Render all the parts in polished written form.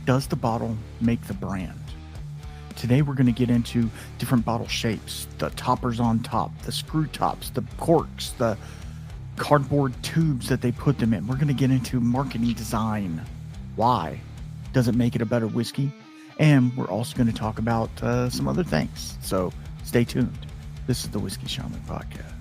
Does the bottle make the brand? Today we're going to get into different bottle shapes, the toppers on top, the screw tops, the corks, the cardboard tubes that they put them in. We're going to get into marketing design. Why? Does it make it a better whiskey? And we're also going to talk about some other things. So stay tuned. This is the Whiskey Shaman Podcast.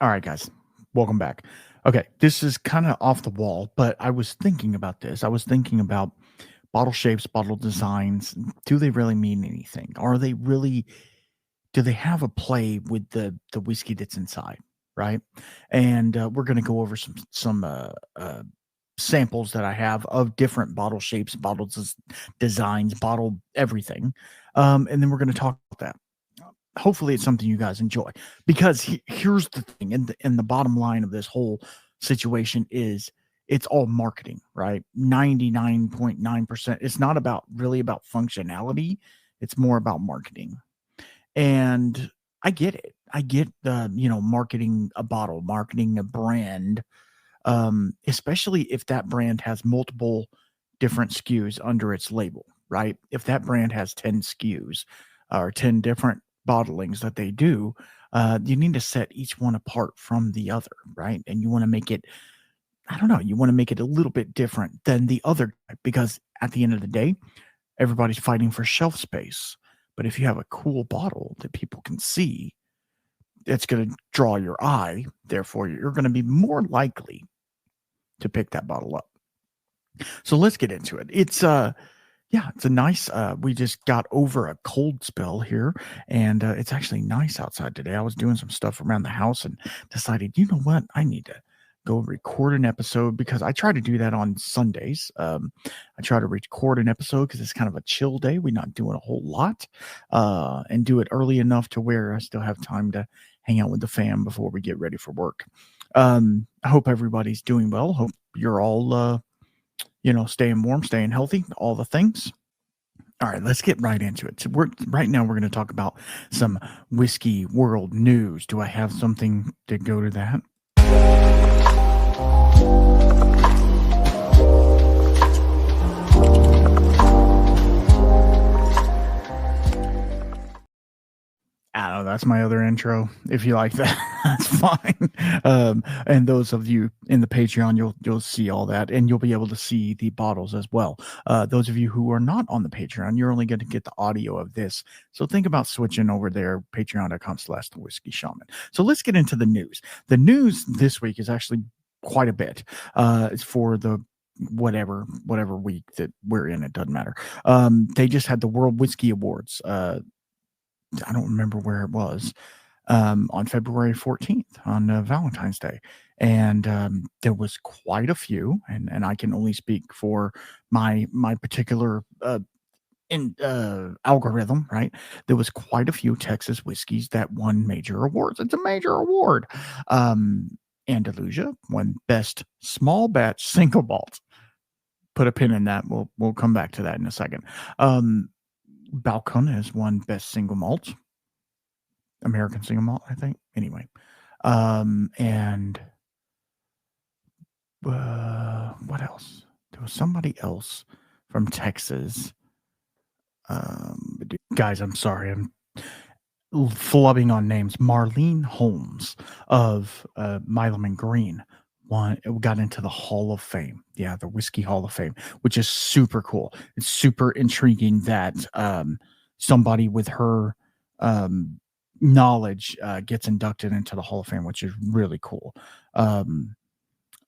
All right, guys, welcome back. Okay, this is kind of off the wall, but I was thinking about this. I was thinking about bottle shapes, bottle designs. Do they really mean anything? Do they have a play with the whiskey that's inside, right? And we're going to go over some samples that I have of different bottle shapes, designs, bottle everything, and then we're going to talk about that. Hopefully it's something you guys enjoy, because here's the thing, and the bottom line of this whole situation is it's all marketing, right? 99.9%. It's not really about functionality. It's more about marketing. And I get it. I get the, marketing a bottle, marketing a brand, especially if that brand has multiple different SKUs under its label, right? If that brand has 10 SKUs or 10 different bottlings that they do, you need to set each one apart from the other, right? And you want to make it, you want to make it a little bit different than the other, because at the end of the day, everybody's fighting for shelf space. But if you have a cool bottle that people can see, it's going to draw your eye. Therefore, you're going to be more likely to pick that bottle up. So let's get into it. It's a nice, we just got over a cold spell here, and it's actually nice outside today. I was doing some stuff around the house and decided, you know what? I need to go record an episode, because I try to do that on Sundays. I try to record an episode because it's kind of a chill day. We're not doing a whole lot, and do it early enough to where I still have time to hang out with the fam before we get ready for work. I hope everybody's doing well. Hope you're all, staying warm, staying healthy, all the things. All right, let's get right into it. So right now we're going to talk about some whiskey world news. Do I have something to go to that? I don't know. That's my other intro. If you like that, that's fine. And those of you in the Patreon, you'll see all that, and you'll be able to see the bottles as well. Those of you who are not on the Patreon, you're only going to get the audio of this. So think about switching over there, patreon.com/whiskey shaman. So let's get into the news. The news this week is actually quite a bit. It's for the whatever week that we're in. It doesn't matter. They just had the World Whiskey Awards. I don't remember where it was, on February 14th, on Valentine's Day. And there was quite a few, and I can only speak for my particular algorithm, right? There was quite a few Texas whiskeys that won major awards. It's a major award. Andalusia won Best Small Batch Single Malt. Put a pin in that. We'll come back to that in a second. Balcones has won Best Single Malt, American Single Malt, I think. Anyway, and what else? There was somebody else from Texas. Guys, I'm sorry, I'm flubbing on names. Marlene Holmes of Milam and Green got into the Hall of Fame. Yeah, the Whiskey Hall of Fame, which is super cool. It's super intriguing that somebody with her knowledge gets inducted into the Hall of Fame, which is really cool.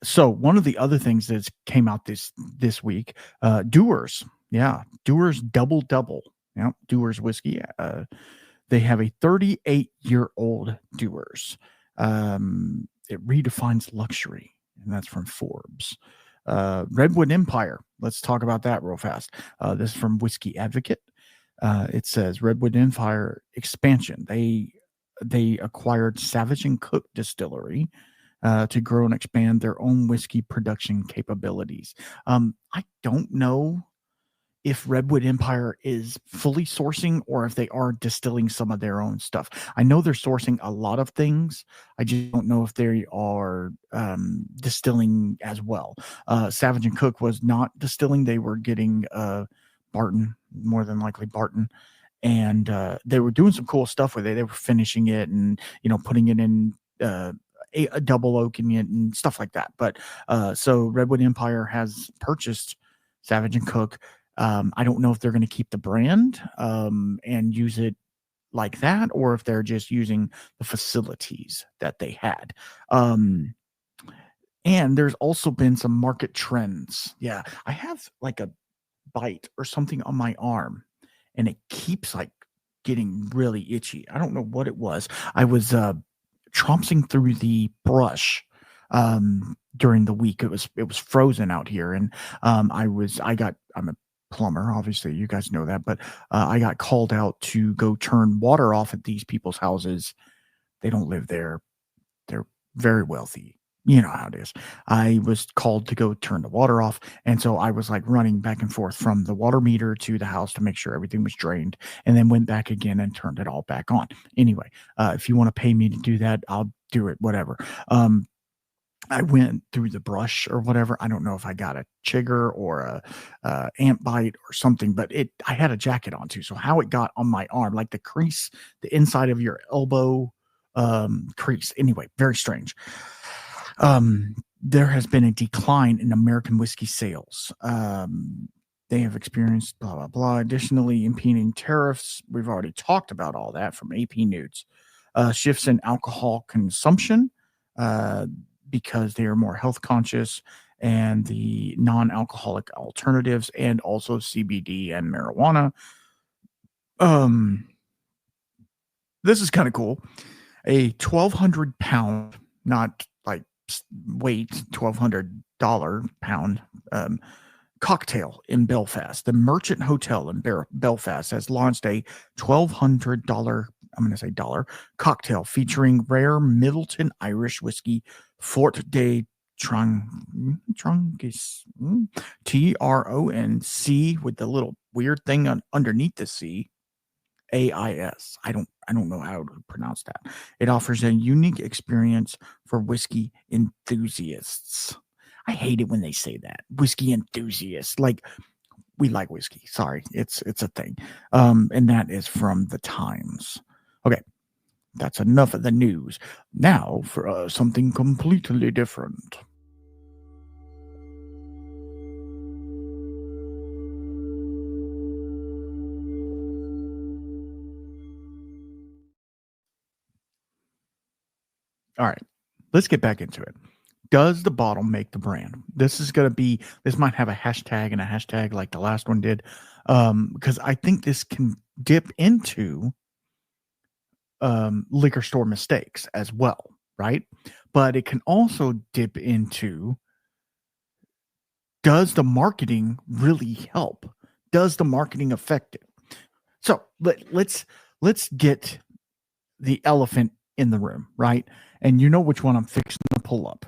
So one of the other things that came out this week, Dewar's. Yeah, Dewar's Double. Yeah, Dewar's whiskey. They have a 38-year-old Dewar's. It redefines luxury, and that's from Forbes. Redwood Empire. Let's talk about that real fast. This is from Whiskey Advocate. It says Redwood Empire expansion. They acquired Savage and Cook Distillery to grow and expand their own whiskey production capabilities. I don't know if Redwood Empire is fully sourcing or if they are distilling some of their own stuff. I know they're sourcing a lot of things. I just don't know if they are distilling as well. Savage and Cook was not distilling. They were getting Barton, more than likely Barton. And they were doing some cool stuff with it. They were finishing it and, putting it in a double oaking it and stuff like that. But so Redwood Empire has purchased Savage and Cook. I don't know if they're going to keep the brand and use it like that, or if they're just using the facilities that they had. And there's also been some market trends. Yeah, I have like a bite or something on my arm, and it keeps like getting really itchy. I don't know what it was. I was trompsing through the brush during the week. It was frozen out here, and I'm a plumber, obviously, you guys know that, but I got called out to go turn water off at these people's houses. They don't live there. They're very wealthy. You know how it is. I was called to go turn the water off, and so I was like running back and forth from the water meter to the house to make sure everything was drained, and then went back again and turned it all back on. Anyway, if you want to pay me to do that, I'll do it, whatever. I went through the brush or whatever. I don't know if I got a chigger or a ant bite or something, but I had a jacket on too. So how it got on my arm, like the crease, the inside of your elbow crease. Anyway, very strange. There has been a decline in American whiskey sales. They have experienced blah, blah, blah. Additionally, impending tariffs. We've already talked about all that from AP News. Shifts in alcohol consumption. Because they are more health conscious, and the non-alcoholic alternatives, and also CBD and marijuana. This is kind of cool. A 1,200 pound, not like weight, $1,200 pound cocktail in Belfast. The Merchant Hotel in Belfast has launched a $1,200, I'm going to say dollar, cocktail featuring rare Middleton Irish whiskey, Fort de Tronc, Tronc, with the little weird thing underneath the C, AIS. I don't know how to pronounce that. It offers a unique experience for whiskey enthusiasts. I hate it when they say that. Whiskey enthusiasts. Like, we like whiskey. Sorry, it's a thing. And that is from the Times. Okay, that's enough of the news. Now for something completely different. All right, let's get back into it. Does the bottle make the brand? This might have a hashtag and a hashtag like the last one did, because I think this can dip into liquor store mistakes as well, right? But it can also dip into, does the marketing really help? Does the marketing affect it? So let's get the elephant in the room, right? And you know which one I'm fixing to pull up.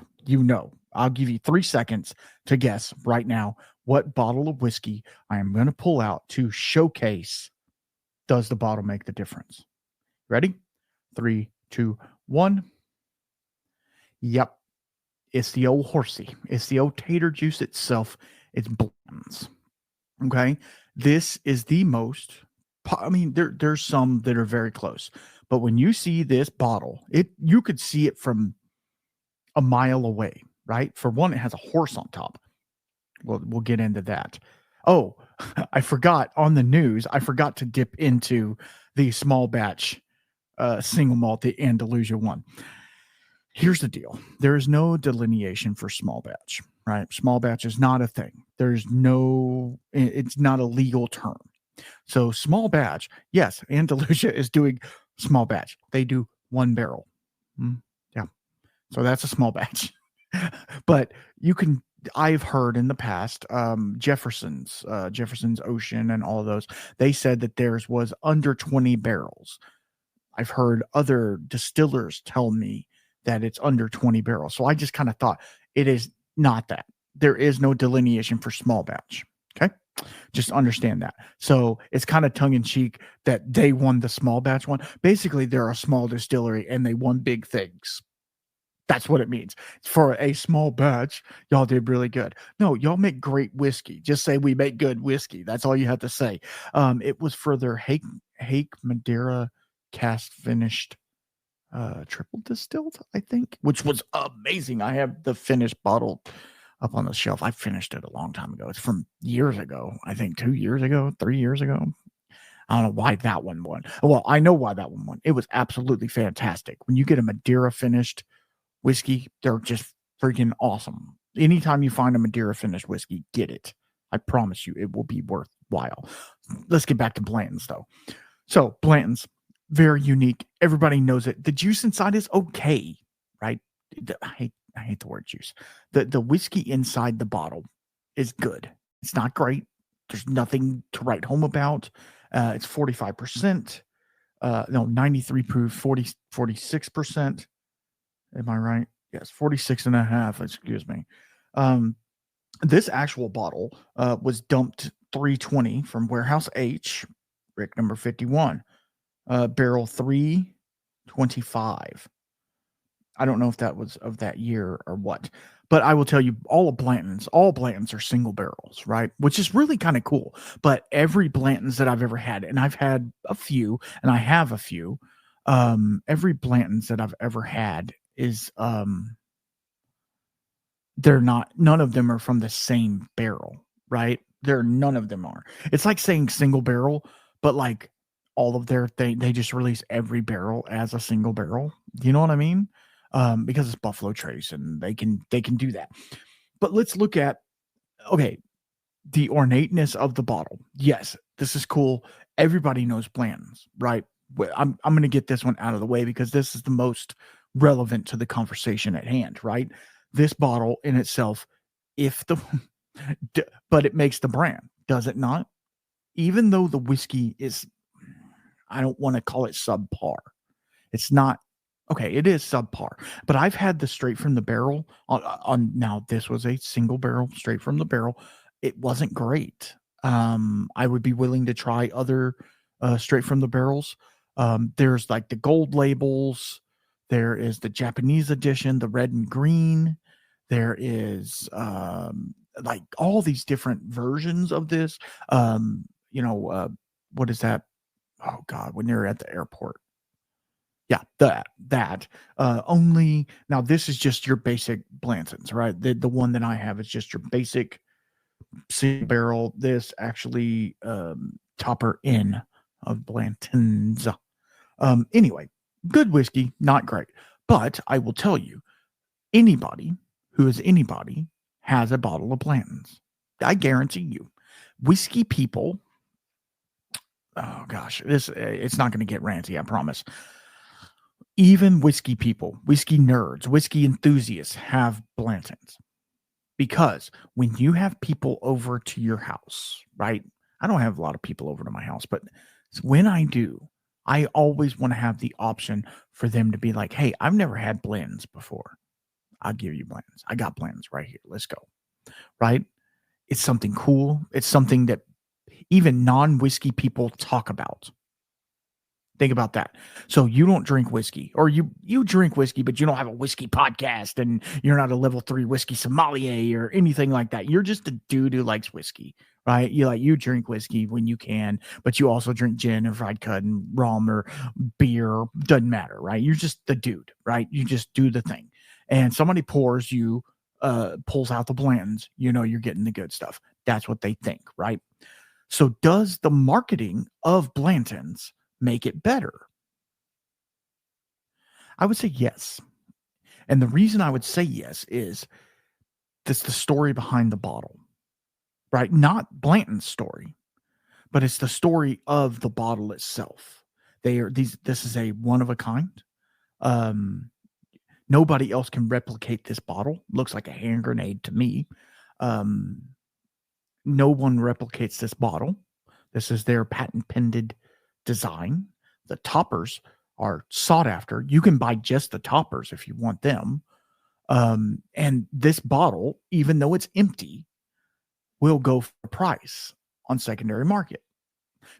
I'll give you 3 seconds to guess right now what bottle of whiskey I am going to pull out to showcase, does the bottle make the difference? Ready? 3, 2, 1. Yep. It's the old horsey. It's the old tater juice itself. It's Bland's. Okay. This is the most, there's some that are very close, but when you see this bottle, you could see it from a mile away, right? For one, it has a horse on top. We'll get into that. Oh, I forgot on the news. I forgot to dip into the small batch single malt, the Andalusia one. Here's the deal. There is no delineation for small batch, right? Small batch is not a thing. It's not a legal term. So small batch, yes, Andalusia is doing small batch. They do 1 barrel. Yeah. So that's a small batch. But you can I've heard in the past, Jefferson's Ocean and all of those, they said that theirs was under 20 barrels. I've heard other distillers tell me that it's under 20 barrels. So I just kind of thought it is not that. There is no delineation for small batch. Okay. Just understand that. So it's kind of tongue in cheek that they won the small batch one. Basically, they're a small distillery and they won big things. That's what it means. For a small batch, y'all did really good. No, y'all make great whiskey. Just say we make good whiskey. That's all you have to say. It was for their Hake Madeira cast finished triple distilled, I think, which was amazing. I have the finished bottle up on the shelf. I finished it a long time ago. It's from years ago. I think 2 years ago, 3 years ago. I don't know why that one won. Well, I know why that one won. It was absolutely fantastic. When you get a Madeira finished whiskey, they're just freaking awesome. Anytime you find a Madeira finished whiskey, get it. I promise you, it will be worthwhile. Let's get back to Blanton's, though. So, Blanton's, very unique. Everybody knows it. The juice inside is okay, right? I hate the word juice. The whiskey inside the bottle is good. It's not great. There's nothing to write home about. It's 45%. No, 93 proof, 46%. Am I right? Yes, 46 and a half. Excuse me. This actual bottle was dumped 320 from Warehouse H, brick number 51, barrel 325. I don't know if that was of that year or what, but I will tell you all Blanton's are single barrels, right? Which is really kind of cool. But every Blanton's that I've ever had, and I've had a few, and I have a few, every Blanton's that I've ever had is none of them are from the same barrel, right? None of them are. It's like saying single barrel, but like all of they just release every barrel as a single barrel. Do you know what I mean? Because it's Buffalo Trace and they can do that. But let's look at, okay, the ornateness of the bottle. Yes, this is cool. Everybody knows Blanton's, right? I'm going to get this one out of the way because this is the most relevant to the conversation at hand, right? This bottle in itself, but it makes the brand, does it not? Even though the whiskey is, I don't want to call it subpar. It's not, okay, it is subpar, but I've had the straight from the barrel on now this was a single barrel straight from the barrel. It wasn't great. I would be willing to try other straight from the barrels. There's like the gold labels. There is the Japanese edition, the red and green. There is like all these different versions of this. What is that? Oh God, when you're at the airport. Yeah, that. Only now this is just your basic Blanton's, right? The one that I have is just your basic single barrel. This actually topper in of Blanton's. Anyway, good whiskey, not great. But I will tell you, anybody who is anybody has a bottle of Blanton's. I guarantee you. Whiskey people, oh gosh, it's not going to get ranty, I promise. Even whiskey people, whiskey nerds, whiskey enthusiasts have Blanton's. Because when you have people over to your house, right? I don't have a lot of people over to my house, but when I do, I always want to have the option for them to be like, hey, I've never had Blanton's before. I'll give you Blanton's. I got Blanton's right here. Let's go. Right? It's something cool. It's something that even non-whiskey people talk about. Think about that. So you don't drink whiskey, or you drink whiskey, but you don't have a whiskey podcast, and you're not a level 3 whiskey sommelier or anything like that. You're just a dude who likes whiskey, right? You drink whiskey when you can, but you also drink gin and fried cud and rum or beer. Doesn't matter, right? You're just the dude, right? You just do the thing. And somebody pulls out the Blanton's, you're getting the good stuff. That's what they think, right? So does the marketing of Blanton's make it better? I would say yes. And the reason I would say yes is that's the story behind the bottle, right? Not Blanton's story, but it's the story of the bottle itself. This is a one of a kind. Nobody else can replicate this bottle. Looks like a hand grenade to me. Um, no one replicates this bottle. This is their patent pended design. The toppers are sought after. You can buy just the toppers if you want them. And this bottle, even though it's empty, will go for a price on secondary market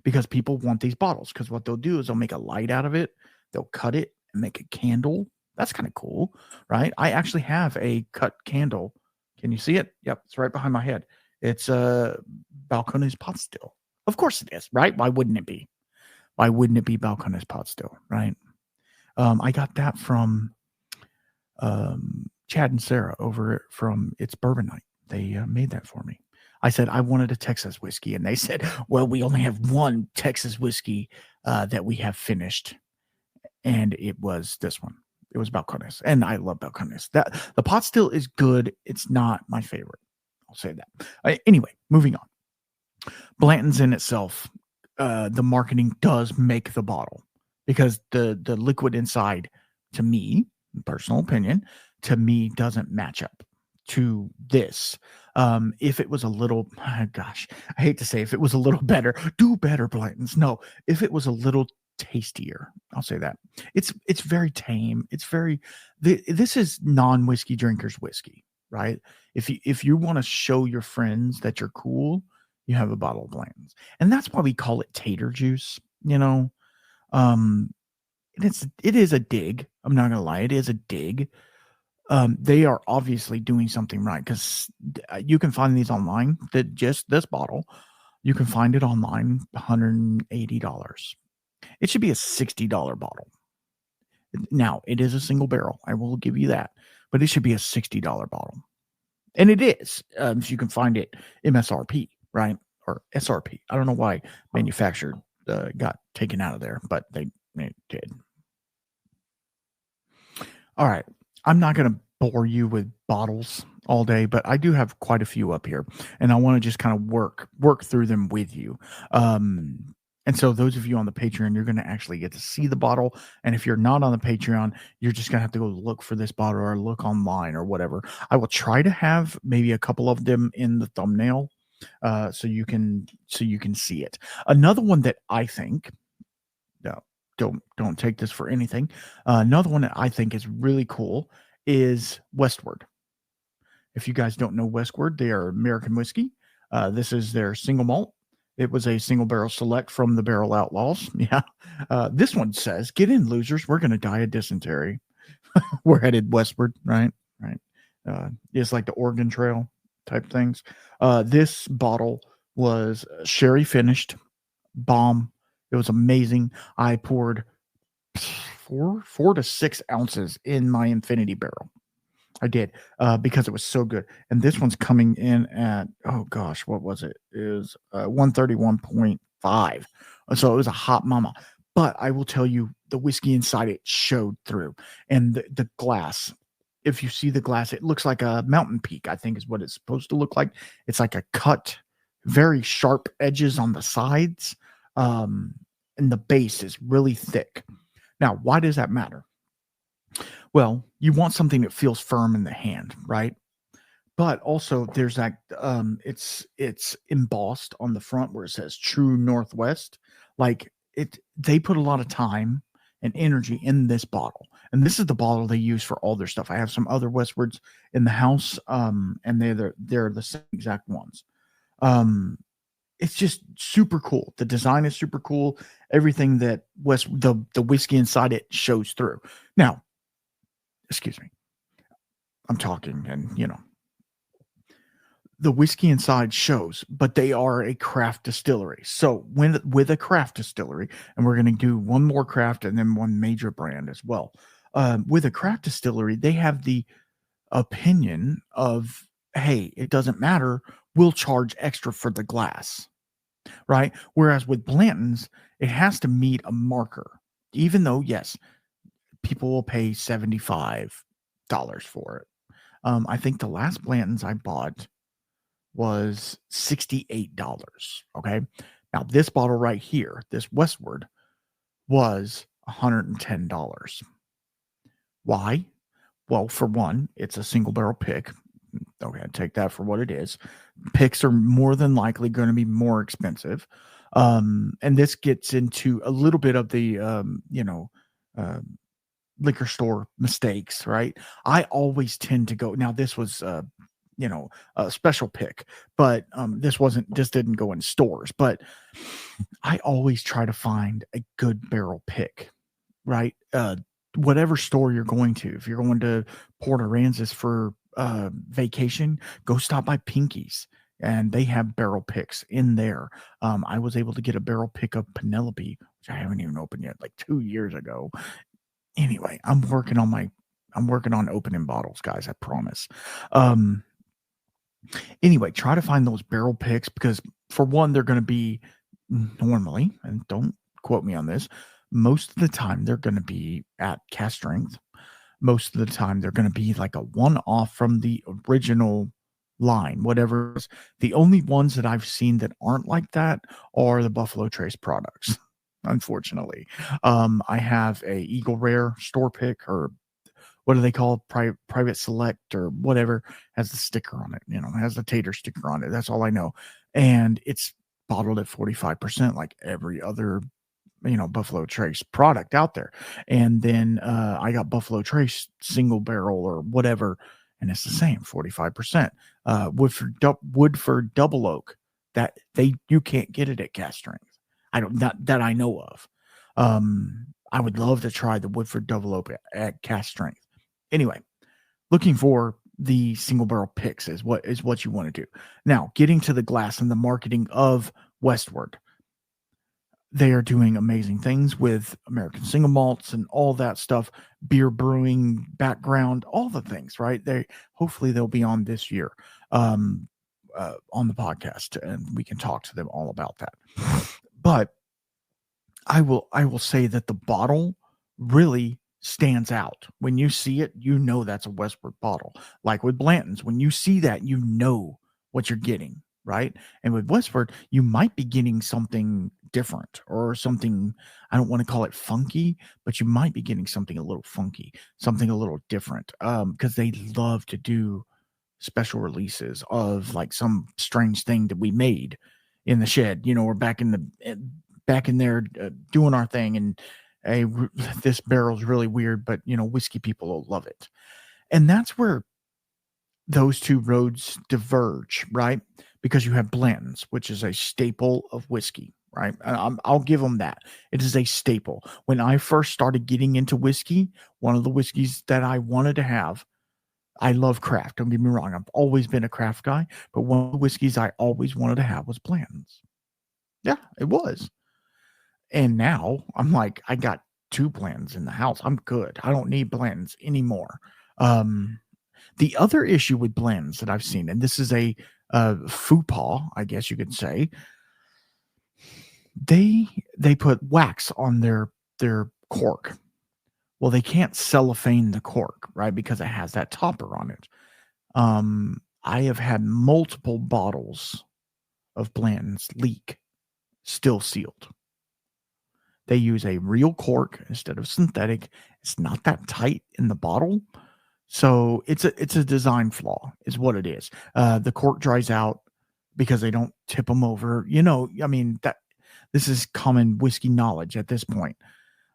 because people want these bottles. Because what they'll do is they'll make a light out of it, they'll cut it and make a candle. That's kind of cool, right? I actually have a cut candle. Can you see it? Yep, it's right behind my head. It's a Balcones pot still. Of course it is, right? Why wouldn't it be? Why wouldn't it be Balcones pot still, right? I got that from Chad and Sarah over from It's Bourbon Night. They made that for me. I said I wanted a Texas whiskey, and they said, "Well, we only have one Texas whiskey that we have finished, and it was this one. It was Balcones, and I love Balcones. That the pot still is good. It's not my favorite. I'll say that. Anyway, moving on. Blanton's in itself, the marketing does make the bottle because the liquid inside, to me, personal opinion, to me doesn't match up to this. If it was a little, gosh, I hate to say, if it was a little better, do better, Blanton's. No, if it was a little tastier, I'll say that. It's very tame. It's very. This is non-whiskey drinkers whiskey, right? If you want to show your friends that you're cool, you have a bottle of Blanton's, and that's why we call it tater juice. You know, um, and it is a dig. I'm not gonna lie, it is a dig. They are obviously doing something right because you can find these online. That just this bottle, you can find it online, $180. It should be a $60 bottle. Now it is a single barrel. I will give you that, but it should be a $60 bottle, and it is. So you can find it MSRP, right, or SRP. I don't know why manufactured got taken out of there, but they did. All right. I'm not going to bore you with bottles all day, but I do have quite a few up here, and I want to just kind of work through them with you. And so those of you on the Patreon, you're going to actually get to see the bottle. And if you're not on the Patreon, you're just going to have to go look for this bottle or look online or whatever. I will try to have maybe a couple of them in the thumbnail, so you can see it. Another one that I think, no, don't take this for anything. Another one that I think is really cool is Westward. If you guys don't know Westward, they are American whiskey. This is their single malt. It was a single barrel select from the Barrel Outlaws. Yeah. This one says, "Get in, losers. We're going to die of dysentery." We're headed westward, right? Right. It's like the Oregon Trail type things. This bottle was sherry finished, bomb. It was amazing. I poured 4 to 6 ounces in my infinity barrel. I did, because it was so good. And this one's coming in at, oh gosh, what was it? It was 131.5. So it was a hot mama. But I will tell you, the whiskey inside it showed through. And the glass, if you see the glass, it looks like a mountain peak, I think is what it's supposed to look like. It's like a cut, very sharp edges on the sides. And the base is really thick. Now, why does that matter? Well, you want something that feels firm in the hand, right? But also there's that it's embossed on the front where it says True Northwest. Like they put a lot of time and energy in this bottle. And this is the bottle they use for all their stuff. I have some other Westwards in the house, and they're the same exact ones. It's just super cool. The design is super cool. Everything that the whiskey inside it shows through. Now, excuse me, I'm talking, and the whiskey inside shows, but they are a craft distillery. So with a craft distillery, and we're going to do one more craft and then one major brand as well. With a craft distillery, they have the opinion of, hey, it doesn't matter. We'll charge extra for the glass, right? Whereas with Blanton's, it has to meet a marker, even though, yes, people will pay $75 for it. I think the last Blanton's I bought was $68. Okay. Now, this bottle right here, this Westward, was $110. Why? Well, for one, it's a single barrel pick. Okay, take that for what it is. Picks are more than likely going to be more expensive. And this gets into a little bit of the, uh, liquor store mistakes, right? I always tend to go, now this was, a special pick, but this didn't go in stores, but I always try to find a good barrel pick, right? Whatever store you're going to, if you're going to Port Aransas for vacation, go stop by Pinky's and they have barrel picks in there. I was able to get a barrel pick of Penelope, which I haven't even opened yet, like 2 years ago. Anyway, I'm working on opening bottles, guys. I promise. Um, anyway, try to find those barrel picks because for one, they're going to be normally, and don't quote me on this, most of the time they're going to be at cast strength. Most of the time they're going to be like a one off from the original line, whatever. The only ones that I've seen that aren't like that are the Buffalo Trace products. Unfortunately, I have a Eagle Rare store pick, or what do they call it? Private Select or whatever, has the sticker on it, has the tater sticker on it. That's all I know. And it's bottled at 45%, like every other, Buffalo Trace product out there. And then I got Buffalo Trace single barrel or whatever, and it's the same 45%. Woodford Double Oak, that you can't get it at cast strength. I don't, that I know of. I would love to try the Woodford Double Oak at cast strength. Anyway, looking for the single barrel picks is what you want to do. Now, getting to the glass and the marketing of Westward. They are doing amazing things with American single malts and all that stuff, beer brewing background, all the things, right? Hopefully they'll be on this year on the podcast, and we can talk to them all about that. But I will say that the bottle really stands out. When you see it, that's a Westward bottle. Like with Blanton's, when you see that, you know what you're getting, right? And with Westward, you might be getting something different or something, I don't want to call it funky, but you might be getting something a little funky, something a little different, because they love to do special releases of like some strange thing that we made in the shed. We're back in there doing our thing, and hey, this barrel's really weird, but whiskey people will love it. And that's where those two roads diverge, right? Because you have Blanton's, which is a staple of whiskey, right? I'll give them that. It is a staple. When I first started getting into whiskey, one of the whiskeys that I wanted to have, I love craft. Don't get me wrong. I've always been a craft guy, but one of the whiskeys I always wanted to have was Blanton's. Yeah, it was. And now I'm like, I got 2 Blantons in the house. I'm good. I don't need Blantons anymore. The other issue with Blantons that I've seen, and this is a faux pas, I guess you could say, they put wax on their cork. Well, they can't cellophane the cork, right? Because it has that topper on it. I have had multiple bottles of Blanton's leak, still sealed. They use a real cork instead of synthetic. It's not that tight in the bottle. So it's a design flaw is what it is. The cork dries out because they don't tip them over. This is common whiskey knowledge at this point.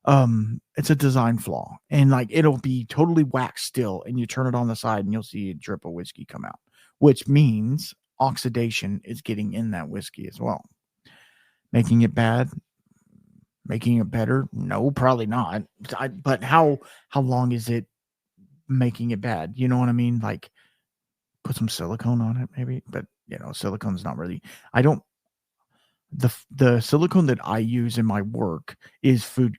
It's a design flaw, and like it'll be totally wax still, and you turn it on the side and you'll see a drip of whiskey come out, which means oxidation is getting in that whiskey as well. Making it bad, making it better? No, probably not. But how long is it making it bad? You know what I mean? Like put some silicone on it maybe, but silicone's not really, I don't, the silicone that I use in my work is food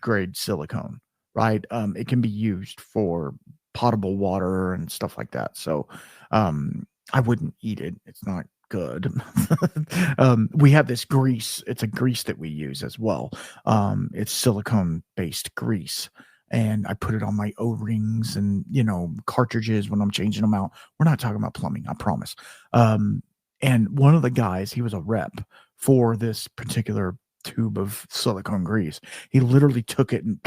grade silicone, right? It can be used for potable water and stuff like that. So I wouldn't eat it. It's not good. We have this grease. It's a grease that we use as well. It's silicone based grease. And I put it on my O-rings and, cartridges when I'm changing them out. We're not talking about plumbing, I promise. And one of the guys, he was a rep for this particular tube of silicone grease. He literally took it and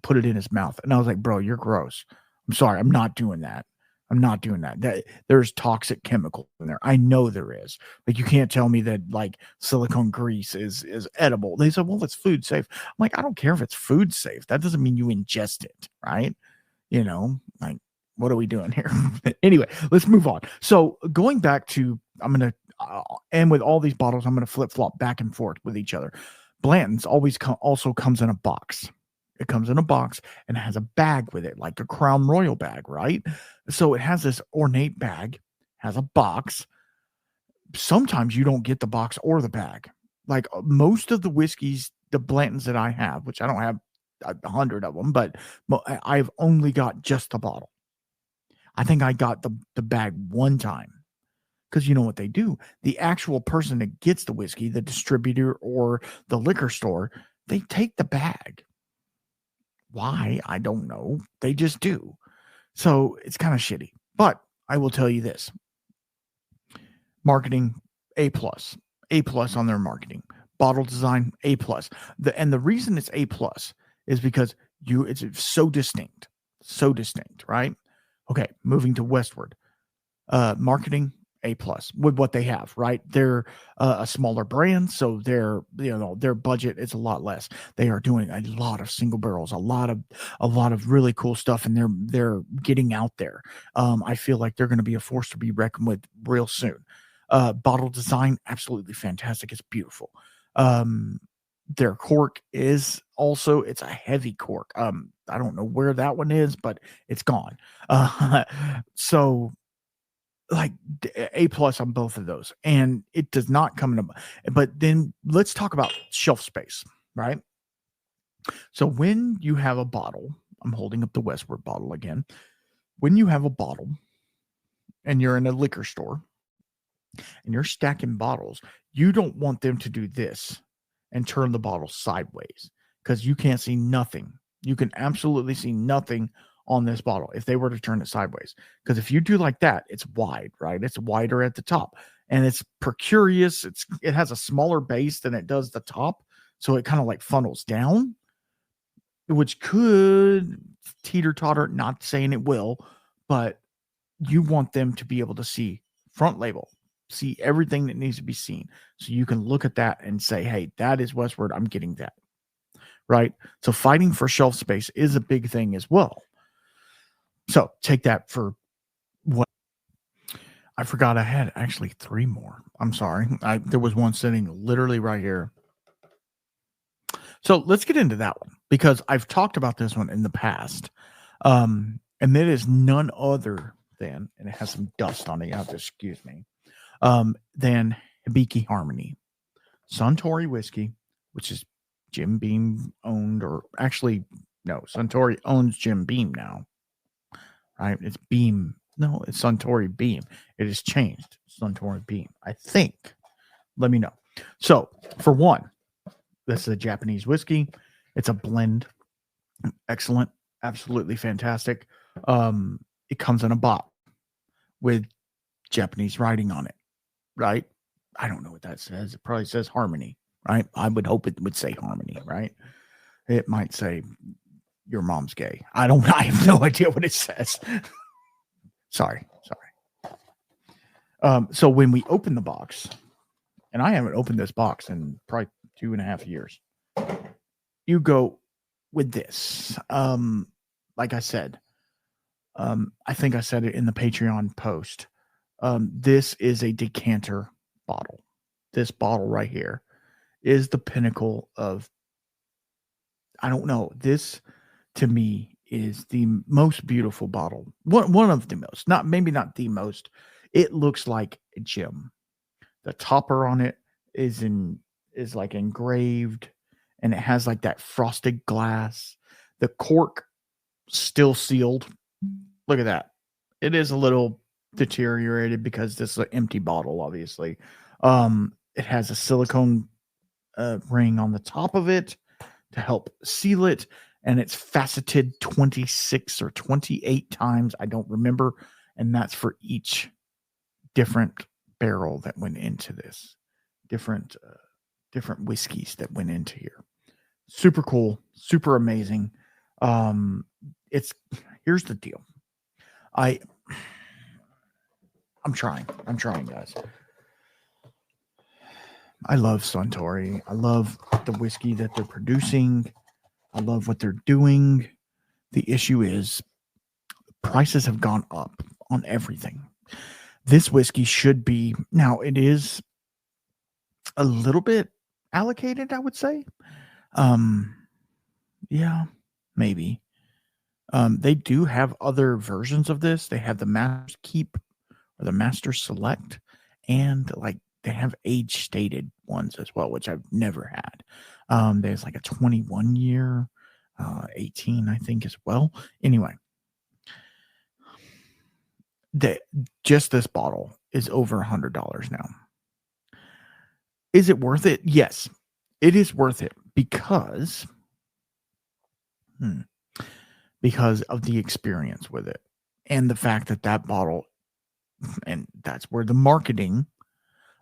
put it in his mouth. And I was like, bro, you're gross. I'm sorry. I'm not doing that. I'm not doing that. There's toxic chemicals in there. I know there is. Like you can't tell me that like silicone grease is edible. They said, well, it's food safe. I'm like, I don't care if it's food safe. That doesn't mean you ingest it, right? Like what are we doing here? Anyway, let's move on. So going back to, I'm gonna and with all these bottles, I'm gonna flip flop back and forth with each other. Blanton's also comes in a box. It comes in a box and has a bag with it, like a Crown Royal bag, right? So it has this ornate bag, has a box. Sometimes you don't get the box or the bag. Like most of the whiskeys, the Blantons that I have, which I don't have 100 of them, but I've only got just the bottle. I think I got the bag one time. Because you know what they do? The actual person that gets the whiskey, the distributor or the liquor store, they take the bag. Why? I don't know. They just do. So it's kind of shitty. But I will tell you this. Marketing, A plus. A plus on their marketing. Bottle design, A plus. And the reason it's A plus is because it's so distinct. So distinct, right? Okay, moving to Westward. Marketing, A plus with what they have, right? They're a smaller brand, so their budget is a lot less. They are doing a lot of single barrels, a lot of really cool stuff, and they're getting out there. I feel like they're going to be a force to be reckoned with real soon. Bottle design, absolutely fantastic. It's beautiful. Their cork is also, it's a heavy cork. I don't know where that one is, but it's gone. So like A plus on both of those, and it does not come in a. But then let's talk about shelf space, right? So when you have a bottle, I'm holding up the Westward bottle again. When you have a bottle and you're in a liquor store and you're stacking bottles, you don't want them to do this and turn the bottle sideways because you can't see nothing. You can absolutely see nothing on this bottle if they were to turn it sideways. Because if you do like that, it's wide, right? It's wider at the top and it's precarious. It has a smaller base than it does the top. So it kind of like funnels down, which could teeter totter, not saying it will, but you want them to be able to see front label, see everything that needs to be seen. So you can look at that and say, hey, that is Westward. I'm getting that. Right. So fighting for shelf space is a big thing as well. So take that for what I forgot. I had actually 3 more. I'm sorry. There was one sitting literally right here. So let's get into that one because I've talked about this one in the past. And it is none other than, and it has some dust on it. You have to excuse me. Than Hibiki Harmony. Suntory whiskey, which is Jim Beam owned, or actually, no, Suntory owns Jim Beam now. Right? It's Beam. No, it's Suntory Beam. It has changed. Suntory Beam, I think. Let me know. So, for one, this is a Japanese whiskey. It's a blend. Excellent. Absolutely fantastic. It comes in a box with Japanese writing on it, right? I don't know what that says. It probably says Harmony, right? I would hope it would say Harmony, right? It might say your mom's gay. I have no idea what it says. Sorry. So when we open the box, and I haven't opened this box in probably 2.5 years, you go with this. Like I said, I think I said it in the Patreon post. This is a decanter bottle. This bottle right here is the pinnacle of, I don't know, this to me is the most beautiful bottle. One of the most, maybe not the most. It looks like a gem. The topper on it is like engraved, and it has like that frosted glass. The cork still sealed. Look at that. It is a little deteriorated because this is an empty bottle, obviously. It has a silicone ring on the top of it to help seal it, and it's faceted 26 or 28 times. I don't remember, and that's for each different barrel that went into this, different whiskeys that went into here. Super cool, super amazing. Here's the deal. I'm trying. I'm trying, guys. I love Suntory. I love the whiskey that they're producing. I love what they're doing. The issue is prices have gone up on everything. This whiskey should be, now it is a little bit allocated, I would say. Um, yeah, maybe. They do have other versions of this. They have the Master's Keep or the Master Select, and like they have age stated ones as well, which I've never had. There's like a 21 year, 18, I think, as well. Anyway, the, just this bottle is over $100 now. Is it worth it? Yes, it is worth it because because of the experience with it and the fact that that bottle, and that's where the marketing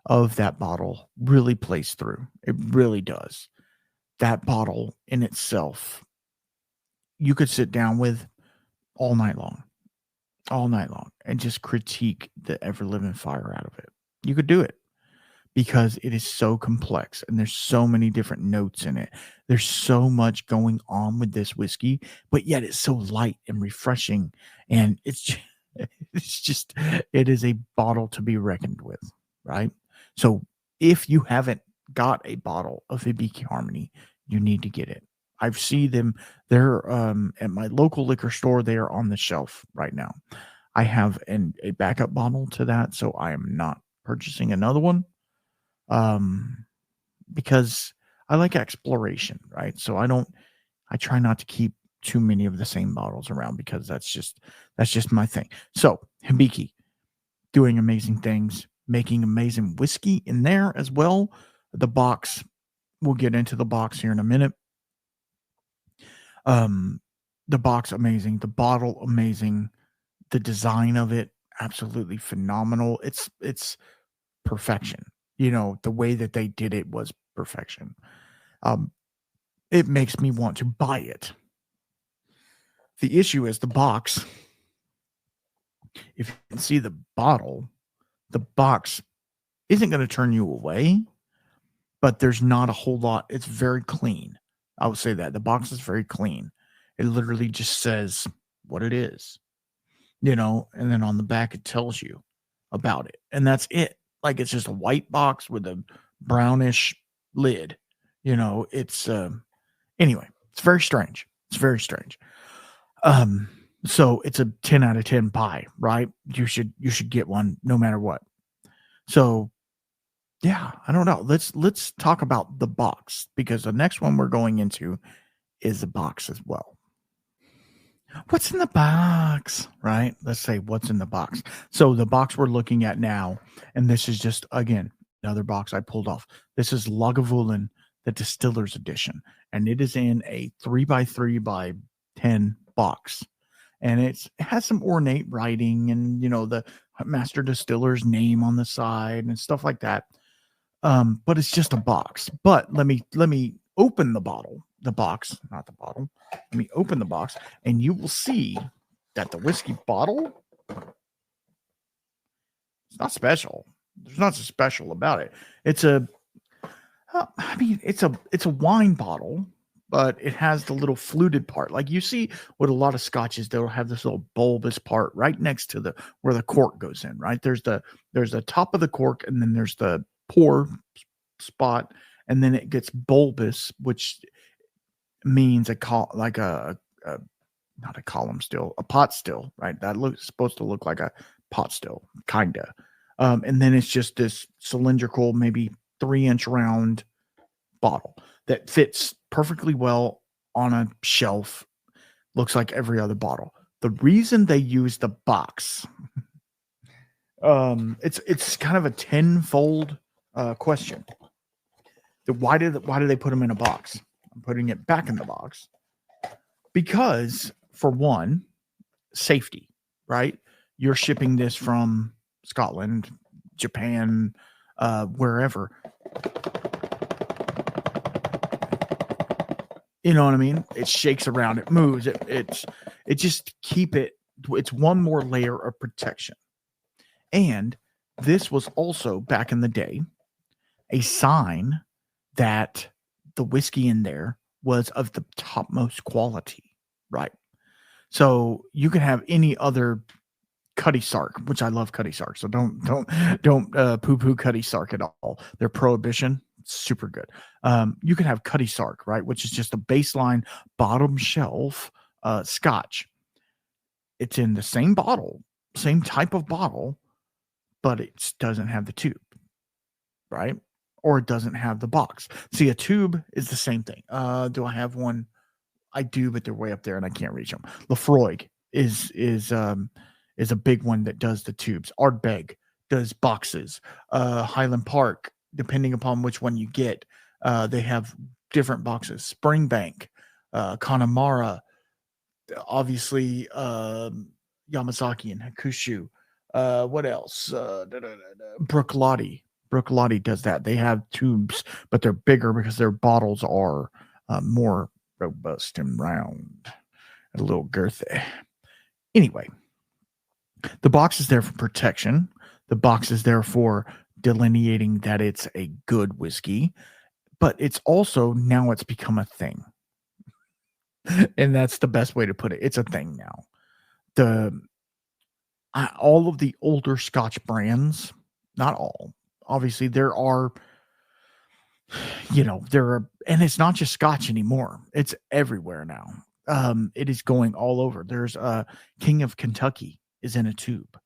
of that bottle really plays through. It really does. That bottle in itself, you could sit down with all night long, and just critique the ever living fire out of it. You could do it because it is so complex and there's so many different notes in it. There's so much going on with this whiskey, but yet it's so light and refreshing. And it's just, it is a bottle to be reckoned with, right? So if you haven't got a bottle of Hibiki Harmony, you need to get it. I've seen them. They're at my local liquor store. They are on the shelf right now. I have a backup bottle to that, so I am not purchasing another one. Because I like exploration, right? So I try not to keep too many of the same bottles around because that's just my thing. So Hibiki doing amazing things, making amazing whiskey in there as well. The box, we'll get into the box here in a minute. The box amazing, the bottle amazing, the design of it absolutely phenomenal. It's perfection. You know, the way that they did it was perfection. It makes me want to buy it. The issue is the box. If you can see the bottle, the box isn't going to turn you away, but there's not a whole lot. It's very clean. I would say that the box is very clean. It literally just says what it is, you know, and then on the back it tells you about it. And that's it. Like it's just a white box with a brownish lid. You know, it's anyway, it's very strange. It's very strange. So it's a 10 out of 10 buy, right? You should get one no matter what. So yeah, I don't know. Let's talk about the box because the next one we're going into is the box as well. What's in the box, right? Let's say what's in the box. So the box we're looking at now, and this is just again another box I pulled off. This is Lagavulin, the Distiller's Edition, and it is in a 3x3x10 box, and it has some ornate writing and you know the master distiller's name on the side and stuff like that. But it's just a box. But let me open the bottle, the box, not the bottle. Let me open the box, and you will see that the whiskey bottle, it's not special. There's nothing special about it. It's it's a wine bottle, but it has the little fluted part. Like you see with a lot of scotches, they'll have this little bulbous part right next to the where the cork goes in, right? There's the top of the cork, and then there's the pour spot, and then it gets bulbous, which means like a not a column still, a pot still, right? That looks supposed to look like a pot still, kinda. And then it's just this cylindrical, maybe 3-inch round bottle that fits perfectly well on a shelf. Looks like every other bottle. The reason they use the box, it's kind of a tenfold question. Why do they put them in a box? I'm putting it back in the box because, for one, safety, right? You're shipping this from Scotland, Japan, wherever. You know what I mean? It shakes around, it moves, it just keep it. It's one more layer of protection. And this was also back in the day a sign that the whiskey in there was of the topmost quality, right? So you can have any other Cuddy Sark, which I love Cuddy Sark. So don't poo poo Cuddy Sark at all. Their Prohibition, super good. You can have Cuddy Sark, right, which is just a baseline bottom shelf Scotch. It's in the same bottle, same type of bottle, but it doesn't have the tube, right? Or it doesn't have the box. See, a tube is the same thing. Do I have one? I do, but they're way up there and I can't reach them. Lefroy is a big one that does the tubes. Ardbeg does boxes. Highland Park, depending upon which one you get, they have different boxes. Springbank, Connemara, obviously Yamazaki and Hakushu. What else? Brook Lottie. Brook Lottie does that. They have tubes, but they're bigger because their bottles are more robust and round, a little girthy. Anyway, the box is there for protection. The box is there for delineating that it's a good whiskey, but it's also now it's become a thing. And that's the best way to put it. It's a thing now. All of the older Scotch brands, not all, obviously there are, and it's not just Scotch anymore. It's everywhere now. It is going all over. There's King of Kentucky is in a tube,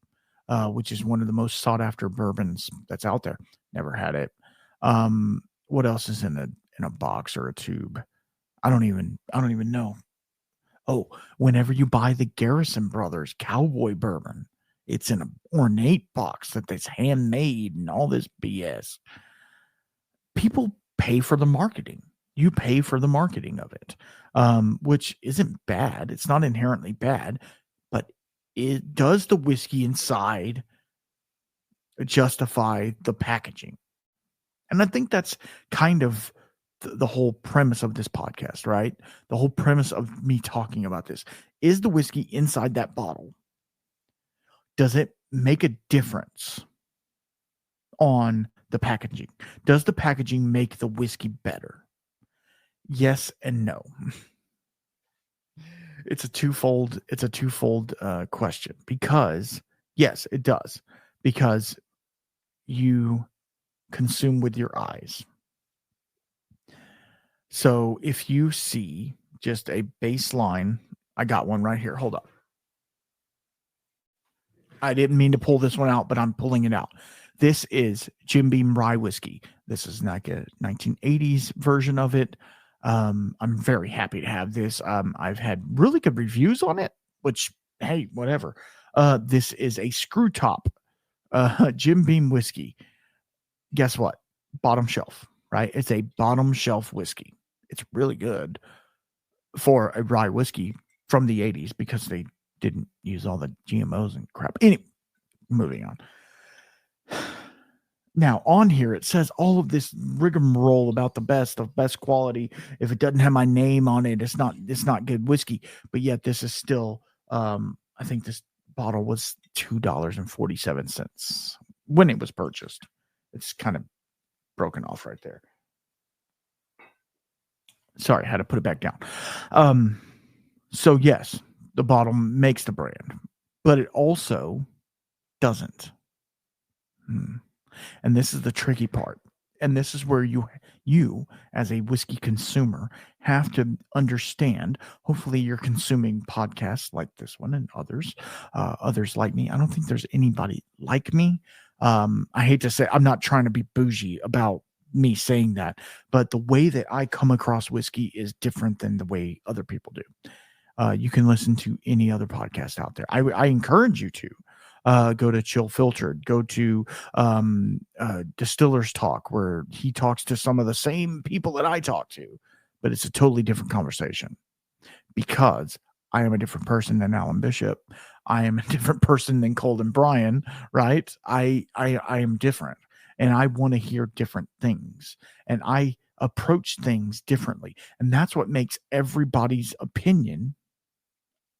which is one of the most sought after bourbons that's out there. Never had it. What else is in a box or a tube? I don't even know. Oh, whenever you buy the Garrison Brothers Cowboy Bourbon, it's in an ornate box that's handmade and all this BS. People pay for the marketing. You pay for the marketing of it, which isn't bad. It's not inherently bad, but it does the whiskey inside justify the packaging. And I think that's kind of the whole premise of this podcast, right? The whole premise of me talking about this is the whiskey inside that bottle. Does it make a difference on the packaging? Does the packaging make the whiskey better? Yes and no. It's a twofold question, because yes, it does, because you consume with your eyes. So if you see just a baseline, I got one right here. Hold up. I didn't mean to pull this one out, but I'm pulling it out. This is Jim Beam Rye Whiskey. This is like a 1980s version of it. I'm very happy to have this. I've had really good reviews on it, which, hey, whatever. This is a screw top Jim Beam whiskey. Guess what? Bottom shelf, right? It's a bottom shelf whiskey. It's really good for a rye whiskey from the 80s because they didn't use all the GMOs and crap. Anyway, moving on. Now, on here, it says all of this rigmarole about the best of best quality. If it doesn't have my name on it, it's not good whiskey. But yet, this is still, I think this bottle was $2.47 when it was purchased. It's kind of broken off right there. Sorry, I had to put it back down. So yes, the bottle makes the brand, but it also doesn't. And this is the tricky part. And this is where you as a whiskey consumer have to understand. Hopefully you're consuming podcasts like this one and others like me. I don't think there's anybody like me. I hate to say, I'm not trying to be bougie about me saying that, but the way that I come across whiskey is different than the way other people do. You can listen to any other podcast out there. I encourage you to. Go to Chill Filtered, go to Distiller's Talk, where he talks to some of the same people that I talk to, but it's a totally different conversation because I am a different person than Alan Bishop. I am a different person than Colton Bryan, right? I am different, and I want to hear different things, and I approach things differently, and that's what makes everybody's opinion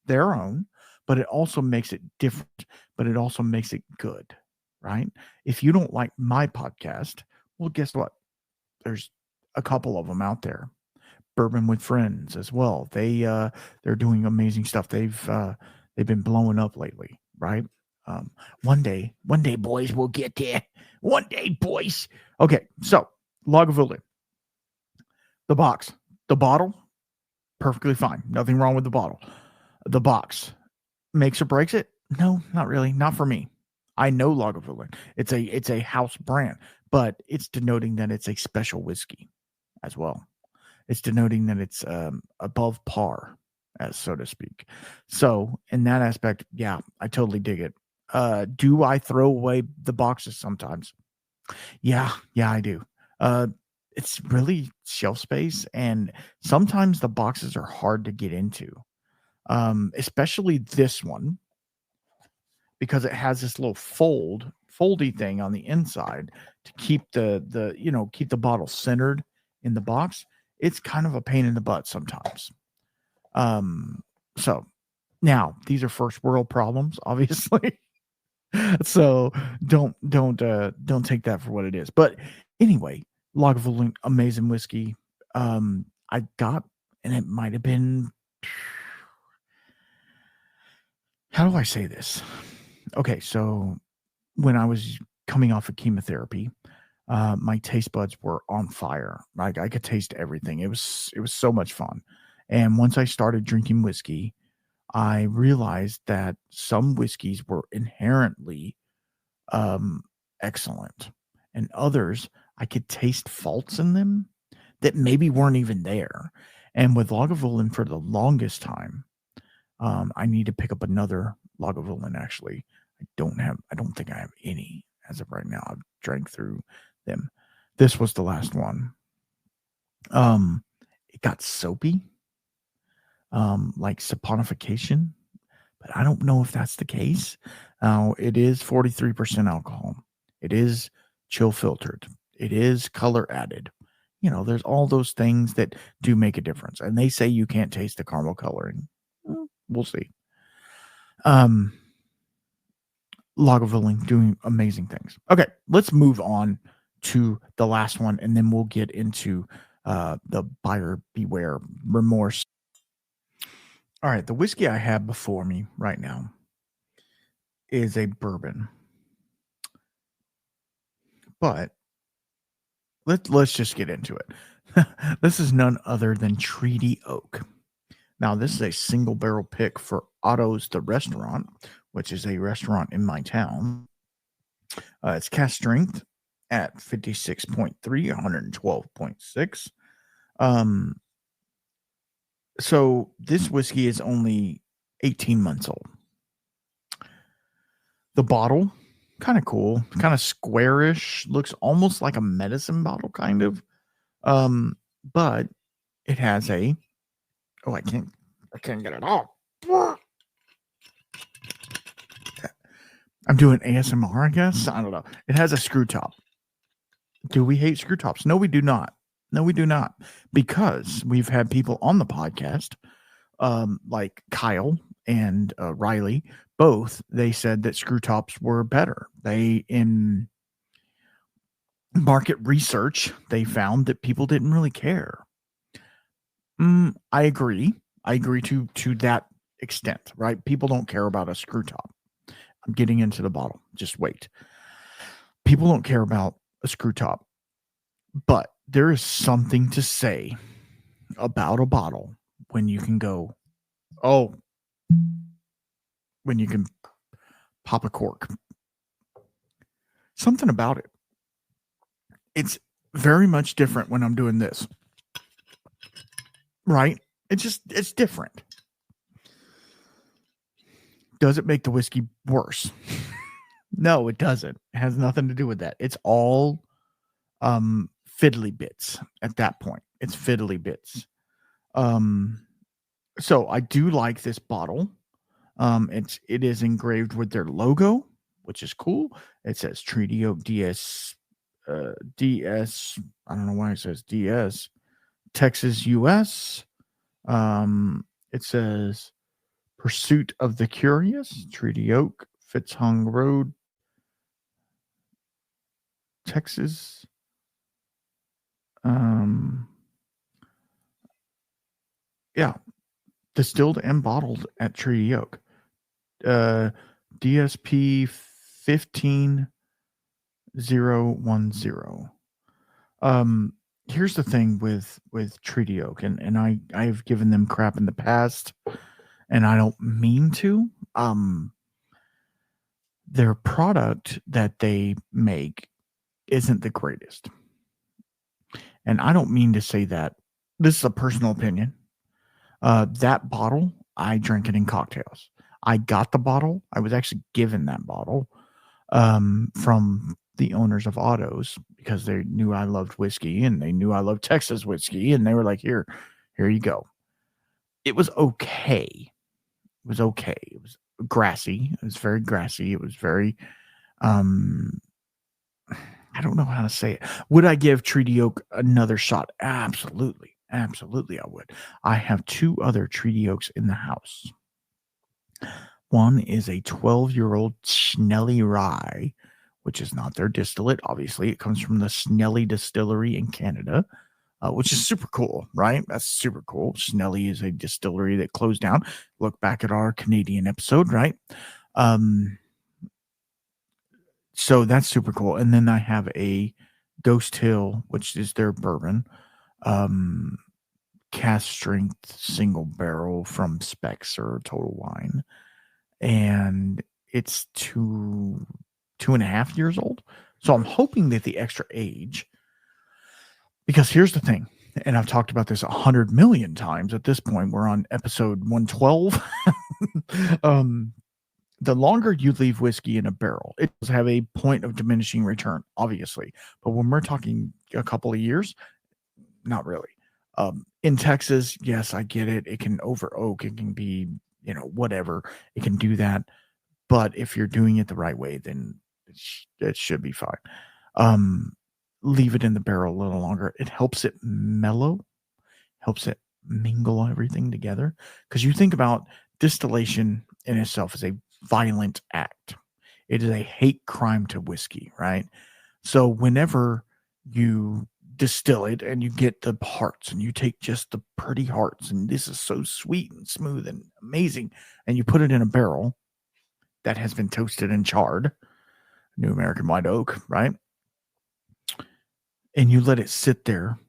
their own, but it also makes it different, but it also makes it good. right? If you don't like my podcast, well, guess what? There's a couple of them out there. Bourbon with Friends as well. They're doing amazing stuff. They've been blowing up lately, right? Um, one day, boys, we'll get there. One day, boys. Okay, so Lagavulin, the box, the bottle, perfectly fine. Nothing wrong with the bottle. The box makes or breaks it? No, not really. Not for me. I know Lagavulin. It's a house brand, but it's denoting that it's a special whiskey as well. It's denoting that it's above par, as so to speak. So in that aspect, yeah, I totally dig it. Do I throw away the boxes sometimes? Yeah, I do. Uh, it's really shelf space, and sometimes the boxes are hard to get into. Especially this one because it has this little foldy thing on the inside to keep keep the bottle centered in the box. It's kind of a pain in the butt sometimes. Um, so now these are first world problems, obviously. So don't take that for what it is. But anyway, Lagavulin, amazing whiskey. I got, and it might have been, how do I say this? Okay, so when I was coming off of chemotherapy, my taste buds were on fire. Like I could taste everything. It was so much fun. And once I started drinking whiskey, I realized that some whiskeys were inherently um, excellent, and others I could taste faults in them that maybe weren't even there. And with Lagavulin for the longest time, I need to pick up another Lagavulin. Actually, I don't think I have any as of right now. I've drank through them. This was the last one. Um, it got soapy, like saponification, but I don't know if that's the case. It is 43% alcohol. It is chill filtered. It is color added. There's all those things that do make a difference. And they say you can't taste the caramel coloring. Well, we'll see. Um, Lagavulin doing amazing things. Okay, let's move on to the last one, and then we'll get into the buyer beware remorse. All right, the whiskey I have before me right now is a bourbon, but let's just get into it. This is none other than Treaty Oak. Now, this is a single barrel pick for Otto's the Restaurant, which is a restaurant in my town. It's cast strength at 56.3, 112.6. Um, so this whiskey is only 18 months old. The bottle, kind of cool, kind of squarish, looks almost like a medicine bottle, kind of. But it has a oh, I can't get it off. I'm doing ASMR, I guess. I don't know. It has a screw top. Do we hate screw tops? No, we do not. No, we do not. Because we've had people on the podcast, like Kyle and Riley, both, they said that screw tops were better. In market research, they found that people didn't really care. I agree. I agree to that extent, right? People don't care about a screw top. I'm getting into the bottle. Just wait. People don't care about a screw top, but there is something to say about a bottle when you can go, oh, when you can pop a cork. Something about it. It's very much different when I'm doing this, right? It's different. Does it make the whiskey worse? No, it doesn't. It has nothing to do with that. It's all fiddly bits at that point. It's fiddly bits. So I do like this bottle. It is engraved with their logo, which is cool. It says Treaty Oak DS DS. I don't know why it says DS. Texas, US. It says Pursuit of the Curious, Treaty Oak, Fitzhung Road, Texas. Um, yeah, distilled and bottled at Treaty Oak. DSP 15010. Um, Here's the thing with Treaty Oak, and I've given them crap in the past, and I don't mean to. Their product that they make isn't the greatest. And I don't mean to say that. This is a personal opinion. That bottle, I drink it in cocktails. I got the bottle. I was actually given that bottle from the owners of Otto's because they knew I loved whiskey and they knew I loved Texas whiskey. And they were like, here you go. It was okay. It was okay. It was grassy. It was very grassy. It was very, um, I don't know how to say it. Would I give Treaty Oak another shot? Absolutely. Absolutely, I would. I have 2 other Treaty Oaks in the house. One is a 12-year-old Snelly Rye, which is not their distillate. Obviously, it comes from the Snelly Distillery in Canada, which is super cool, right? That's super cool. Snelly is a distillery that closed down. Look back at our Canadian episode, right? So that's super cool. And then I have a Ghost Hill, which is their bourbon, cast strength single barrel from Specs or Total Wine. And it's 2.5 years old. So I'm hoping that the extra age, because here's the thing, and I've talked about this 100 million times at this point. We're on episode 112. The longer you leave whiskey in a barrel, it does have a point of diminishing return, obviously. But when we're talking a couple of years, not really. In Texas, yes, I get it. It can over oak. It can be, whatever. It can do that. But if you're doing it the right way, then it should be fine. Leave it in the barrel a little longer. It helps it mellow, helps it mingle everything together. Because you think about distillation in itself as a violent act. It is a hate crime to whiskey, right? So whenever you distill it and you get the hearts and you take just the pretty hearts, and this is so sweet and smooth and amazing, and you put it in a barrel that has been toasted and charred, New American White Oak, right? And you let it sit there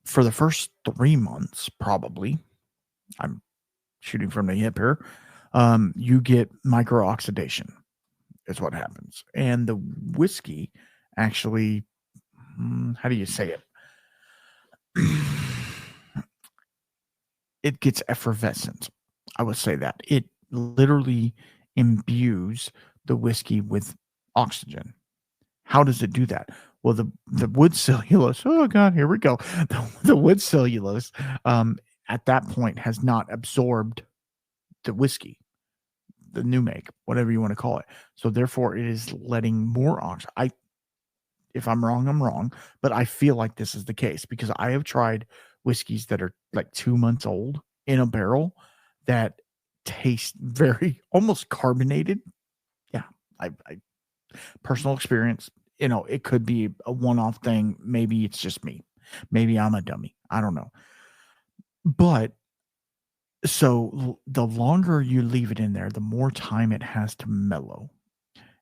for the first 3 months, probably. I'm shooting from the hip here. You get micro-oxidation is what happens. And the whiskey actually, how do you say it? It gets effervescent. I would say that. It literally imbues the whiskey with oxygen. How does it do that? Well, the wood cellulose, oh God, here we go. The wood cellulose at that point has not absorbed the whiskey, the new make, whatever you want to call it. So therefore it is letting more oxygen. If I'm wrong, I'm wrong, but I feel like this is the case because I have tried whiskeys that are like 2 months old in a barrel that taste very almost carbonated. Yeah, I personal experience. It could be a one-off thing. Maybe it's just me. Maybe I'm a dummy. I don't know. But so the longer you leave it in there, the more time it has to mellow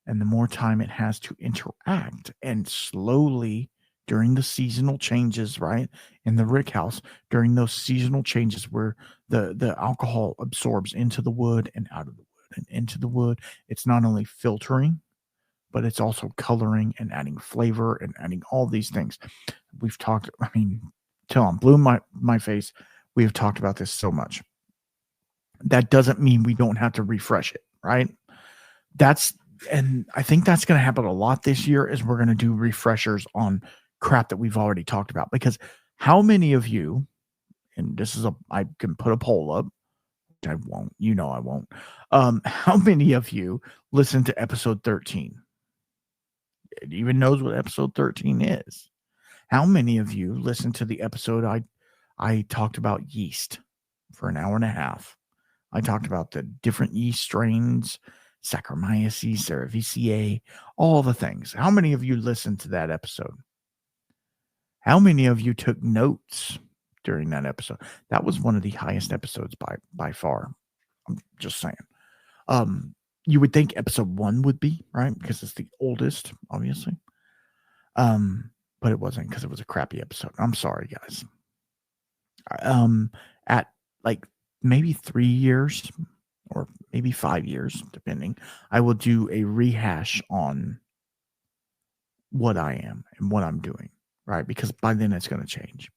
and the more time it has to interact, and slowly during the seasonal changes, right? In the rick house, during those seasonal changes where the alcohol absorbs into the wood and out of the wood and into the wood, it's not only filtering, but it's also coloring and adding flavor and adding all these things. We've talked, till I'm blue in my face. We have talked about this so much. That doesn't mean we don't have to refresh it, right? And I think that's going to happen a lot this year is we're going to do refreshers on crap that we've already talked about. Because how many of you, and I can put a poll up, which I won't, I won't. How many of you listen to episode 13? It even knows what episode 13 is. How many of you listen to the episode I talked about yeast for an hour and a half? I talked about the different yeast strains, Saccharomyces cerevisiae, all the things. How many of you listened to that episode? How many of you took notes during that episode? That was one of the highest episodes by far. I'm just saying. You would think episode 1 would be, right? Because it's the oldest, obviously. But it wasn't, because it was a crappy episode. I'm sorry, guys. At like maybe 3 years or maybe 5 years, depending, I will do a rehash on what I am and what I'm doing, right? Because by then it's going to change.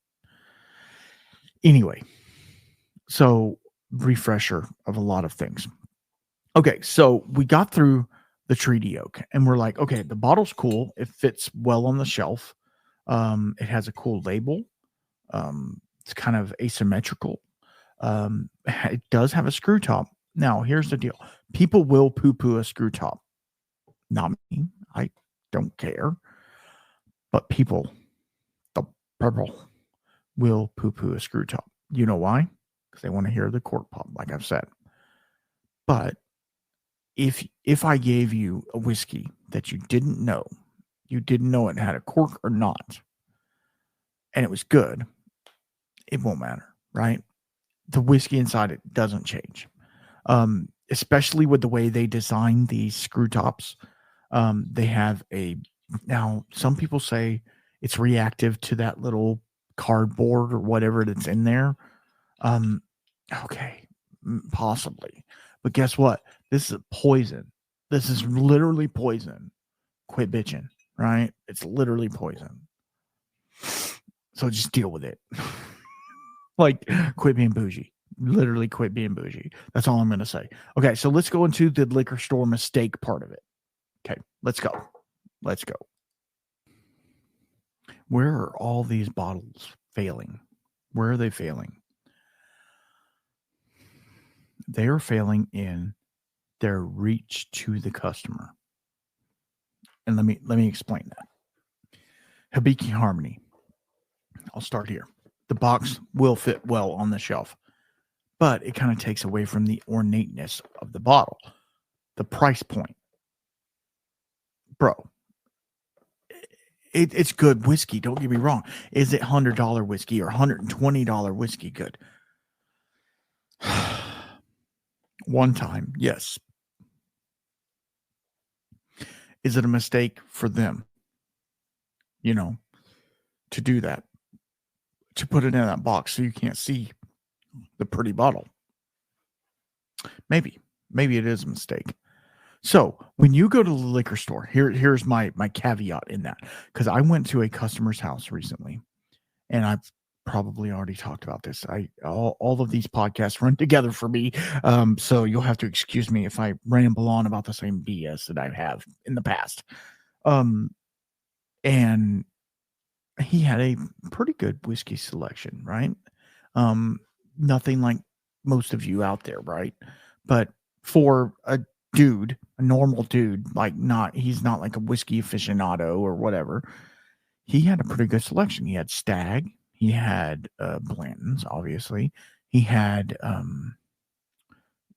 Anyway, so refresher of a lot of things. Okay, so we got through the treaty oak and we're like, okay, the bottle's cool. It fits well on the shelf. It has a cool label. It's kind of asymmetrical. It does have a screw top. Now, here's the deal. People will poo-poo a screw top. Not me. I don't care. But people, the people, will poo-poo a screw top. You know why? Because they want to hear the cork pop, like I've said. But if I gave you a whiskey that you didn't know it had a cork or not, and it was good, it won't matter, right? The whiskey inside it doesn't change. Especially with the way they design these screw tops. They have now some people say it's reactive to that little cardboard or whatever that's in there. Okay, possibly. But guess what? This is poison. This is literally poison. Quit bitching, right? It's literally poison. So just deal with it. Like, quit being bougie. Literally quit being bougie. That's all I'm going to say. Okay, so let's go into the liquor store mistake part of it. Okay, let's go. Let's go. Where are all these bottles failing? Where are they failing? They are failing in their reach to the customer. And let me explain that. Hibiki Harmony. I'll start here. The box will fit well on the shelf, but it kind of takes away from the ornateness of the bottle. The price point. Bro, it's good whiskey. Don't get me wrong. Is it $100 whiskey or $120 whiskey good? One time, yes. Is it a mistake for them, to do that? To put it in that box so you can't see the pretty bottle? Maybe it is a mistake. So when you go to the liquor store, here's my caveat in that, because I went to a customer's house recently, and I've probably already talked about this. All of these podcasts run together for me, so you'll have to excuse me if I ramble on about the same BS that I have in the past. And he had a pretty good whiskey selection, right? Nothing like most of you out there, right? But for a normal dude, he's not like a whiskey aficionado or whatever. He had a pretty good selection. He had Stag, he had Blanton's, obviously. He had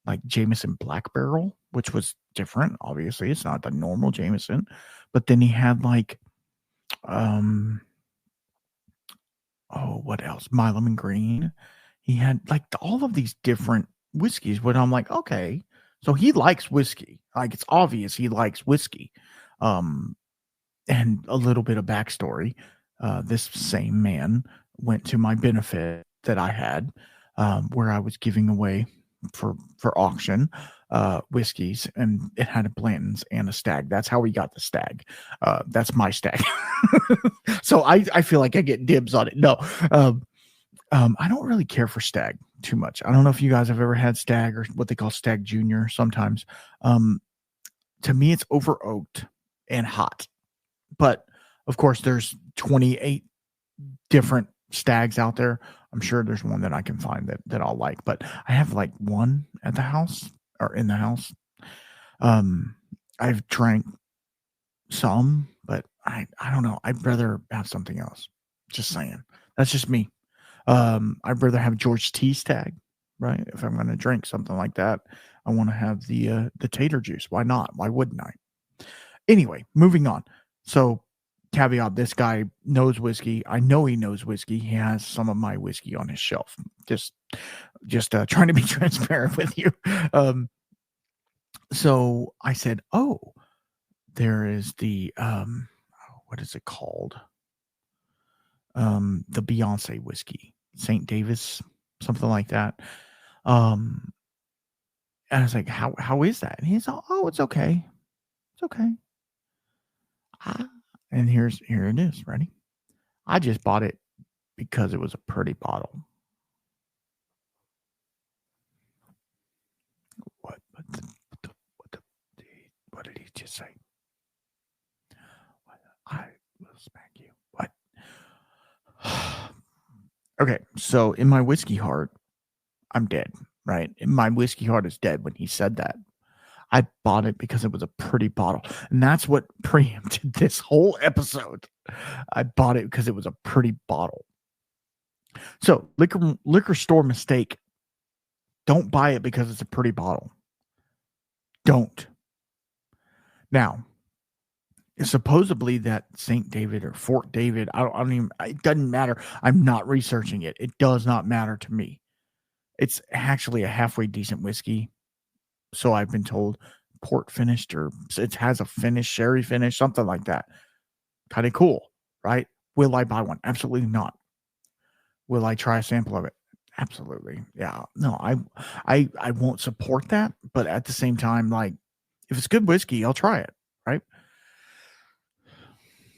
like Jameson Black Barrel, which was different. Obviously, it's not the normal Jameson. But then he had like what else? My Lemon Green. He had like all of these different whiskeys, but I'm like, okay, so he likes whiskey. Like, it's obvious he likes whiskey. And a little bit of backstory. This same man went to my benefit that I had, where I was giving away for auction whiskeys, and it had a Blanton's and a Stag. That's how we got the Stag. That's my Stag. So I feel like I get dibs on it. No, I don't really care for Stag too much. I don't know if you guys have ever had Stag or what they call Stag Junior sometimes. To me, it's over oaked and hot. But of course, there's 28 different Stags out there. I'm sure there's one that I can find that I'll like. But I have like one at the house or in the house. I've drank some, but I don't know. I'd rather have something else. Just saying. That's just me. I'd rather have George T Stag, right? If I'm going to drink something like that, I want to have the tater juice. Why not? Why wouldn't I? Anyway, moving on. So, caveat: this guy knows whiskey. I know he knows whiskey. He has some of my whiskey on his shelf. Just trying to be transparent with you. So I said, "Oh, there is the what is it called? The Beyonce whiskey, St. Davis, something like that." Um, and I was like, "How is that?" And he's all, "Oh, it's okay. It's okay." Ah. And here it is. Ready? I just bought it because it was a pretty bottle. What did he just say? I will smack you. What? Okay, so in my whiskey heart, I'm dead, right? My whiskey heart is dead when he said that. I bought it because it was a pretty bottle. And that's what preempted this whole episode. I bought it because it was a pretty bottle. So, liquor store mistake. Don't buy it because it's a pretty bottle. Don't. Now, supposedly that St. David or Fort David, I don't even, it doesn't matter. I'm not researching it. It does not matter to me. It's actually a halfway decent whiskey. So I've been told, port finished, or it has a finish, sherry finish, something like that. Kind of cool, right? Will I buy one? Absolutely not. Will I try a sample of it? Absolutely. Yeah. No, I won't support that, but at the same time, like, if it's good whiskey, I'll try it, right?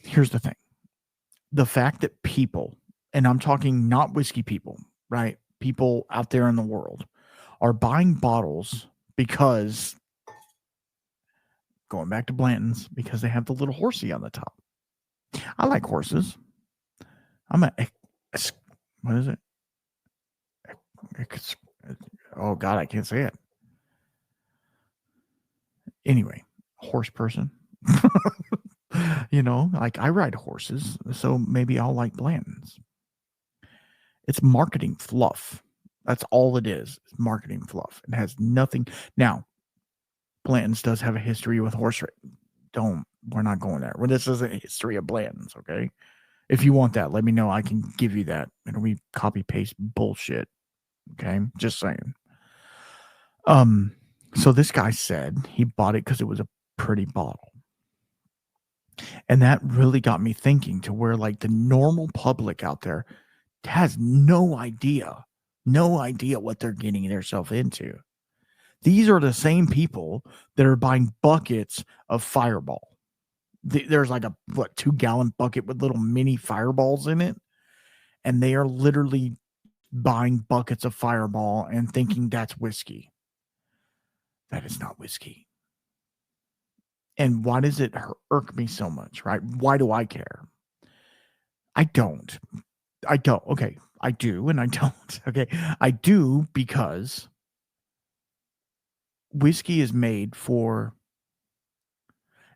Here's the thing. The fact that people, and I'm talking not whiskey people, right? People out there in the world are buying bottles because, going back to Blanton's, because they have the little horsey on the top. I like horses. I'm what is it? Oh God, I can't say it. Anyway, horse person. Like, I ride horses, so maybe I'll like Blanton's. It's marketing fluff. That's all it is. It's marketing fluff. It has nothing. Now, Blanton's does have a history with horse. We're not going there. Well, this isn't a history of Blanton's, okay? If you want that, let me know. I can give you that. And we copy paste bullshit. Okay, just saying. So this guy said he bought it because it was a pretty bottle. And that really got me thinking, to where, like, the normal public out there has no idea what they're getting themselves into. These are the same people that are buying buckets of Fireball. There's like a 2-gallon bucket with little mini fireballs in it, and they are literally buying buckets of Fireball and thinking that's whiskey. That is not whiskey. And why does it irk me so much, right? Why do I care? I don't. Okay, I do and I don't. Okay, I do because whiskey is made for,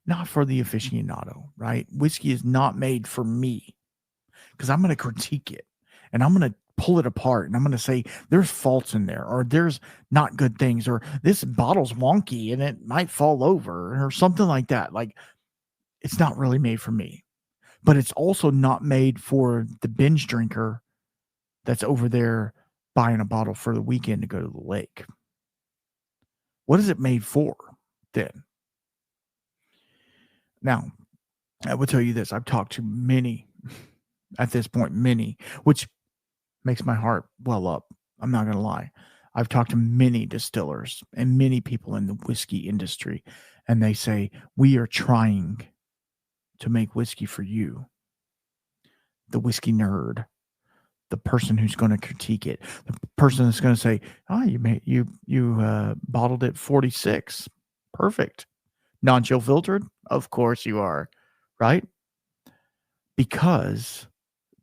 not for the aficionado, right? Whiskey is not made for me, because I'm going to critique it and I'm going to pull it apart and I'm going to say there's faults in there, or there's not good things, or this bottle's wonky and it might fall over, or something like that. Like, it's not really made for me, but it's also not made for the binge drinker that's over there buying a bottle for the weekend to go to the lake. What is it made for then? Now, I will tell you this. I've talked to many, at this point, which makes my heart well up. I'm not going to lie. I've talked to many distillers and many people in the whiskey industry, and they say, we are trying to make whiskey for you, the whiskey nerd, the person who's going to critique it, the person that's going to say, "Oh, you bottled it 46, perfect, non-chill filtered." Of course you are, right? Because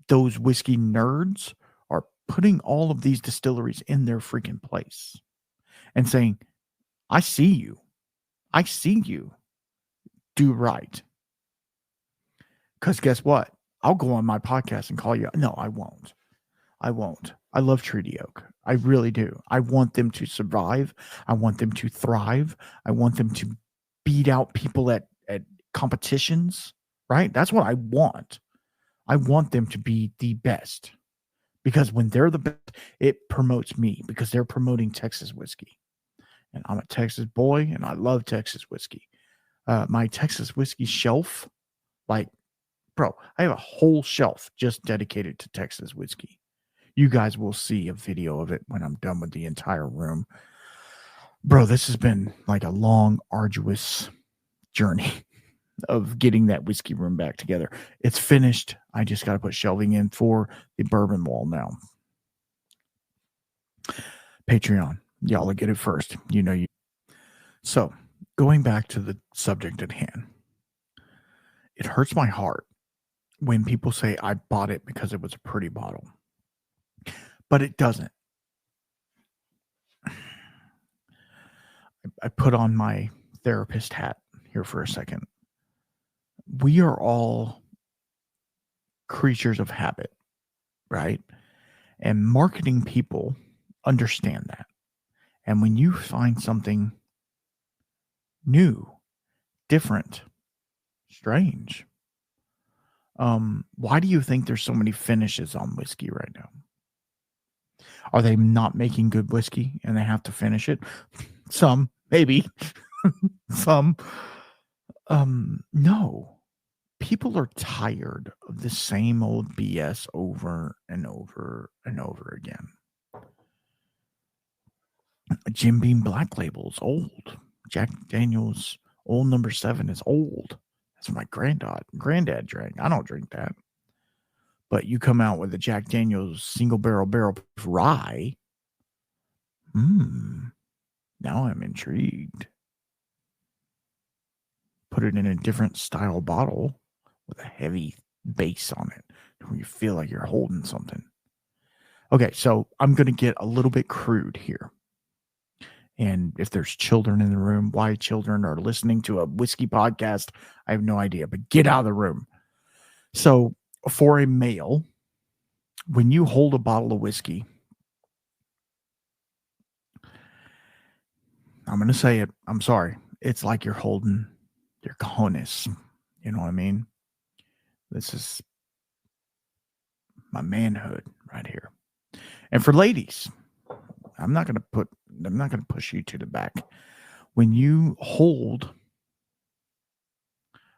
those whiskey nerds are putting all of these distilleries in their freaking place and saying, "I see you, I see you. Do right." Because guess what? I'll go on my podcast and call you. No, I won't. I won't. I love Treaty Oak. I really do. I want them to survive. I want them to thrive. I want them to beat out people at competitions, right? That's what I want. I want them to be the best because when they're the best, it promotes me because they're promoting Texas whiskey. And I'm a Texas boy and I love Texas whiskey. My Texas whiskey shelf, like, bro, I have a whole shelf just dedicated to Texas whiskey. You guys will see a video of it when I'm done with the entire room. Bro, this has been like a long, arduous journey of getting that whiskey room back together. It's finished. I just got to put shelving in for the bourbon wall now. Patreon. Y'all will get it first. You know you. So, going back to the subject at hand, it hurts my heart when people say I bought it because it was a pretty bottle, but it doesn't. I put on my therapist hat here for a second. We are all creatures of habit, right? And marketing people understand that. And when you find something new, different, strange, why do you think there's so many finishes on whiskey right now? Are they not making good whiskey and they have to finish it? Some, maybe. Some. No. People are tired of the same old BS over and over and over again. Jim Beam Black Label's old. Jack Daniel's Old Number 7 is old. That's what my granddad drank. I don't drink that. But you come out with a Jack Daniel's single barrel rye. Now I'm intrigued. Put it in a different style bottle with a heavy base on it where you feel like you're holding something. Okay, so I'm going to get a little bit crude here. And if there's children in the room, why children are listening to a whiskey podcast, I have no idea, but get out of the room. So for a male, when you hold a bottle of whiskey, I'm going to say it. I'm sorry. It's like you're holding your cojones. You know what I mean? This is my manhood right here. And for ladies, I'm not going to push you to the back. When you hold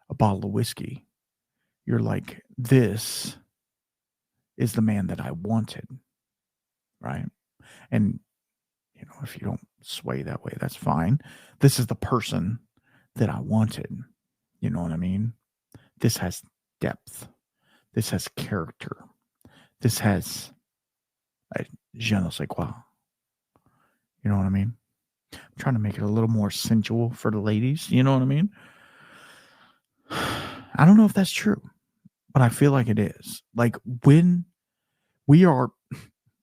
a bottle of whiskey, you're like, this is the man that I wanted, right? And, you know, if you don't sway that way, that's fine. This is the person that I wanted. You know what I mean? This has depth. This has character. This has je ne sais quoi. You know what I mean? I'm trying to make it a little more sensual for the ladies. You know what I mean? I don't know if that's true, but I feel like it is. Like when we are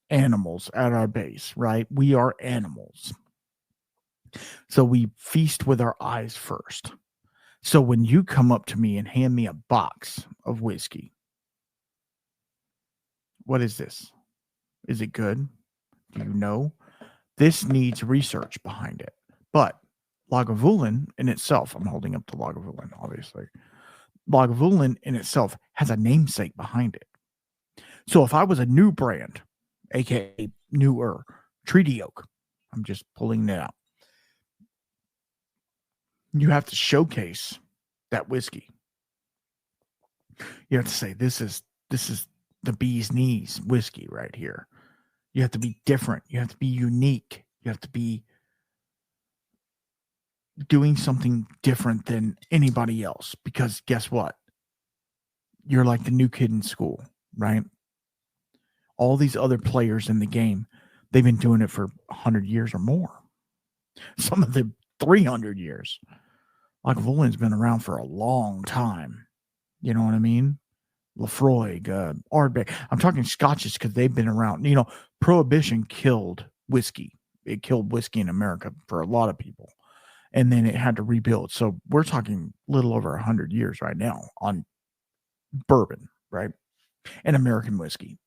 animals at our base, right? We are animals. So we feast with our eyes first. So when you come up to me and hand me a box of whiskey, what is this? Is it good? Do you know? This needs research behind it. But Lagavulin in itself, I'm holding up to Lagavulin, obviously. Lagavulin in itself has a namesake behind it. So if I was a new brand, aka newer, Treaty Oak, I'm just pulling it out. You have to showcase that whiskey. You have to say, this is the bee's knees whiskey right here. You have to be different. You have to be unique. You have to be doing something different than anybody else. Because guess what? You're like the new kid in school, right? All these other players in the game, they've been doing it for 100 years or more. Some of them 300 years. Lagavulin's been around for a long time. You know what I mean? Lafroig, Ardbeg. I'm talking Scotches because they've been around. You know, Prohibition killed whiskey. It killed whiskey in America for a lot of people. And then it had to rebuild. So we're talking a little over 100 years right now on bourbon, right? And American whiskey.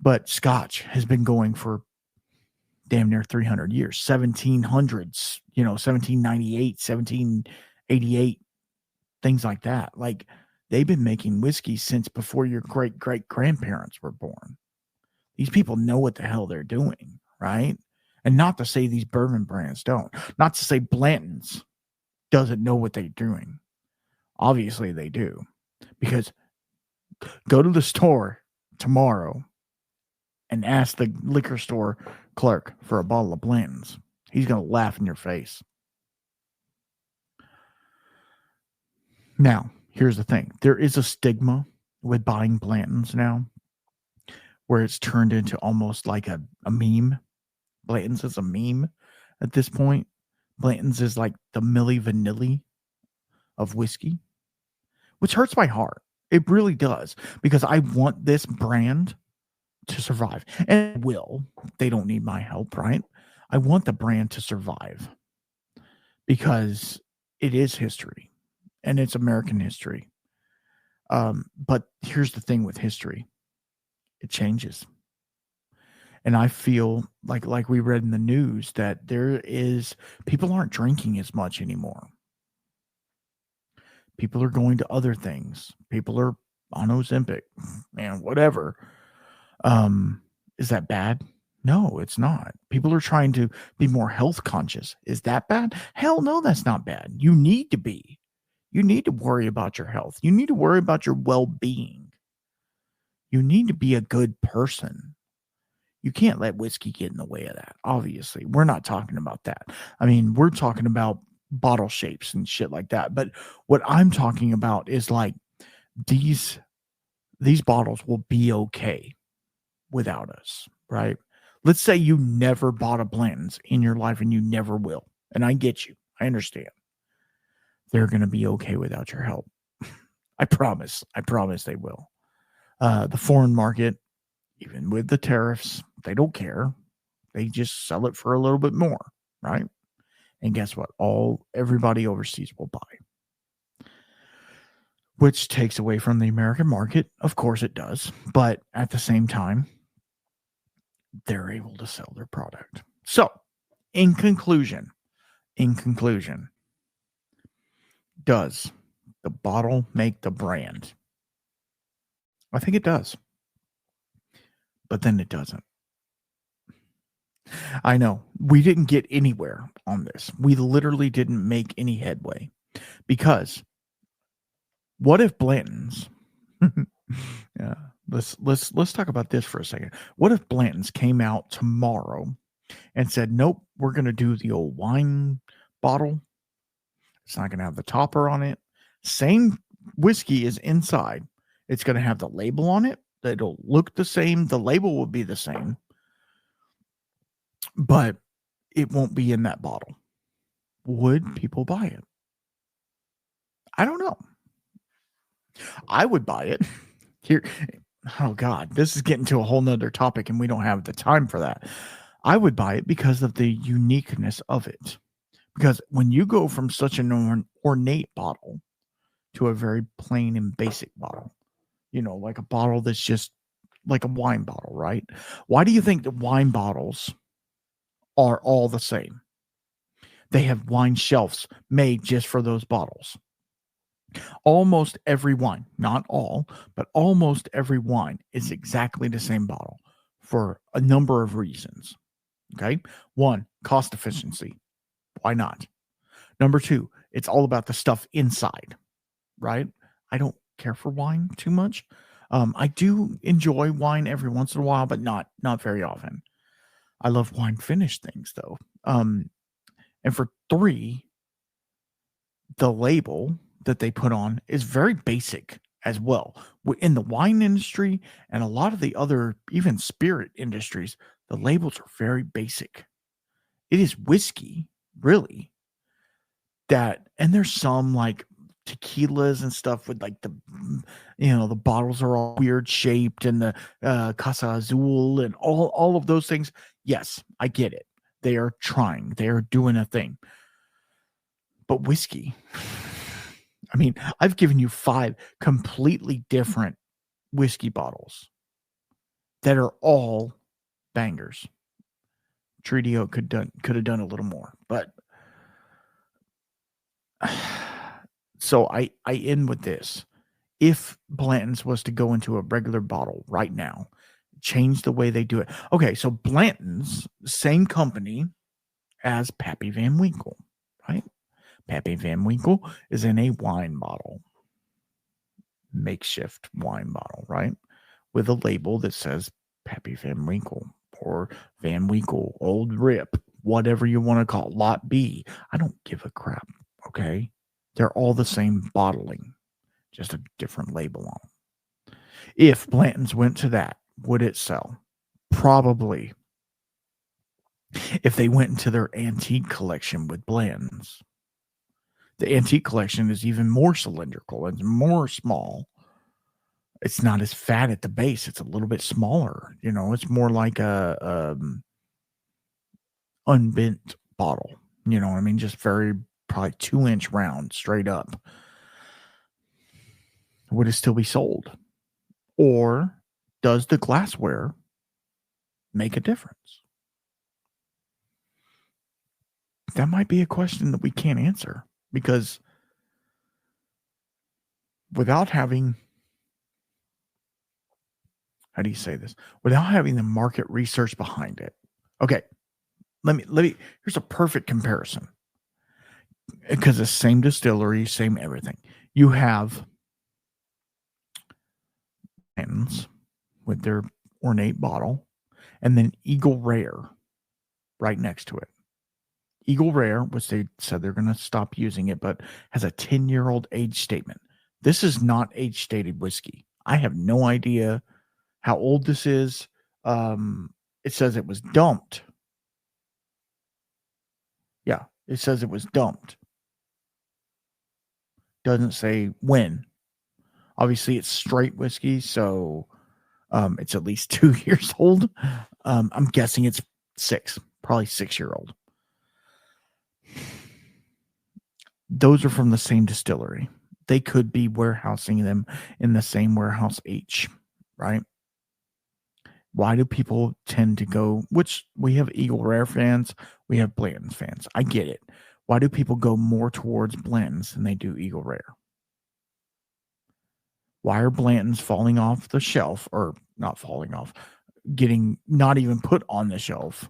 But Scotch has been going for damn near 300 years, 1700s, 1798, 1788, things like that. Like, they've been making whiskey since before your great great grandparents were born. These people know what the hell they're doing, right? And not to say these bourbon brands don't. Not to say Blanton's doesn't know what they're doing. Obviously they do. Because go to the store tomorrow and ask the liquor store clerk for a bottle of Blanton's. He's going to laugh in your face. Now, here's the thing. There is a stigma with buying Blanton's now where it's turned into almost like a meme. Blanton's is a meme at this point. Blanton's is like the Milli Vanilli of whiskey, which hurts my heart. It really does, because I want this brand to survive, and it will. They don't need my help, right? I want the brand to survive because it is history, and it's American history. But here's the thing with history. It changes. And I feel like we read in the news that people aren't drinking as much anymore. People are going to other things. People are on Ozempic, man, whatever. Is that bad? No, it's not. People are trying to be more health conscious. Is that bad? Hell no, that's not bad. You need to be. You need to worry about your health. You need to worry about your well-being. You need to be a good person. You can't let whiskey get in the way of that. Obviously, we're not talking about that. I mean, we're talking about bottle shapes and shit like that. But what I'm talking about is like these bottles will be okay without us, right? Let's say you never bought a Blanton's in your life and you never will. And I get you. I understand. They're going to be okay without your help. I promise. I promise they will. The foreign market, even with the tariffs, they don't care. They just sell it for a little bit more, right? And guess what? Everybody overseas will buy. Which takes away from the American market. Of course it does. But at the same time, they're able to sell their product. So, in conclusion, does the bottle make the brand? I think it does. But then it doesn't. I know. We didn't get anywhere on this. We literally didn't make any headway. Because what if Blanton's yeah, let's talk about this for a second. What if Blanton's came out tomorrow and said, "Nope, we're going to do the old wine bottle. It's not going to have the topper on it. Same whiskey is inside. It's going to have the label on it. It'll look the same. The label will be the same, but it won't be in that bottle." Would people buy it? I don't know. I would buy it. Here, oh God, this is getting to a whole nother topic, and we don't have the time for that. I would buy it because of the uniqueness of it. Because when you go from such an ornate bottle to a very plain and basic bottle, like a bottle that's just like a wine bottle, right? Why do you think the wine bottles are all the same? They have wine shelves made just for those bottles. Almost every wine, not all, but almost every wine is exactly the same bottle for a number of reasons. Okay. One, cost efficiency. Why not? Number two, it's all about the stuff inside, right? I don't care for wine too much. I do enjoy wine every once in a while, but not very often. I love wine finished things though. And for three, the label that they put on is very basic as well. In the wine industry and a lot of the other, even spirit industries, the labels are very basic. It is whiskey, really. And there's some like tequilas and stuff with like the bottles are all weird shaped and the Casa Azul and all of those things. Yes, I get it. They are trying. They are doing a thing. But whiskey, I mean, I've given you 5 completely different whiskey bottles. that are all bangers. Treaty Oak could have done a little more, but so I end with this. If Blanton's was to go into a regular bottle right now, change the way they do it. Okay, so Blanton's, same company as Pappy Van Winkle, right? Pappy Van Winkle is in a wine bottle, makeshift wine bottle, right? With a label that says Pappy Van Winkle or Van Winkle, Old Rip, whatever you want to call it, Lot B. I don't give a crap, okay? They're all the same bottling, just a different label on them. If Blanton's went to that, would it sell? Probably. If they went into their antique collection with Blanton's, the antique collection is even more cylindrical and more small. It's not as fat at the base. It's a little bit smaller. It's more like a unbent bottle. You know what I mean? Just very probably 2-inch round, straight up. Would it still be sold? Or does the glassware make a difference? That might be a question that we can't answer, because without having, how do you say this? Without having the market research behind it. Okay, let me, here's a perfect comparison. Because the same distillery, same everything. You have Blanton's with their ornate bottle, and then Eagle Rare right next to it. Eagle Rare, which they said they're going to stop using it, but has a 10-year-old age statement. This is not age-stated whiskey. I have no idea how old this is. It says it was dumped. Yeah, it says it was dumped. Doesn't say when. Obviously, it's straight whiskey, so it's at least 2 years old. I'm guessing it's probably 6-year-old. Those are from the same distillery. They could be warehousing them in the same warehouse H, right? Why do people tend to go, which we have Eagle Rare fans, we have Blanton's fans. I get it. Why do people go more towards Blanton's than they do Eagle Rare? Why are Blanton's falling off the shelf, or not falling off, getting not even put on the shelf,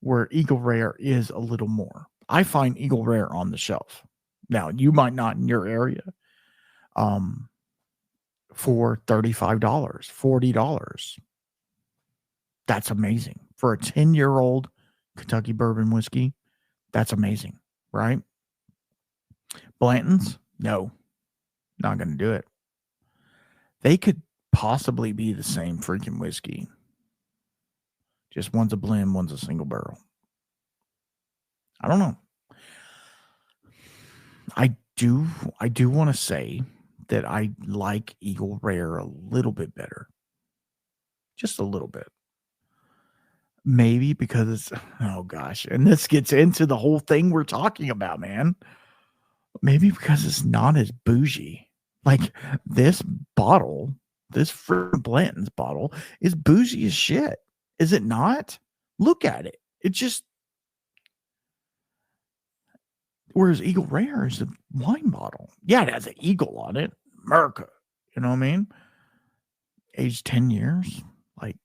where Eagle Rare is a little more? I find Eagle Rare on the shelf. Now, you might not in your area, for $35, $40. That's amazing. For a 10-year-old Kentucky bourbon whiskey, that's amazing, right? Blanton's, no, not going to do it. They could possibly be the same freaking whiskey. Just one's a blend, one's a single barrel. I don't know. I do want to say that I like Eagle Rare a little bit better. Just a little bit. Maybe because it's, oh gosh, and this gets into the whole thing we're talking about, man. Maybe because it's not as bougie. Like this bottle, this freaking Blanton's bottle is bougie as shit. Is it not? Look at it. It just, whereas Eagle Rare is a wine bottle. Yeah, it has an eagle on it. America. You know what I mean? Aged 10 years. Like,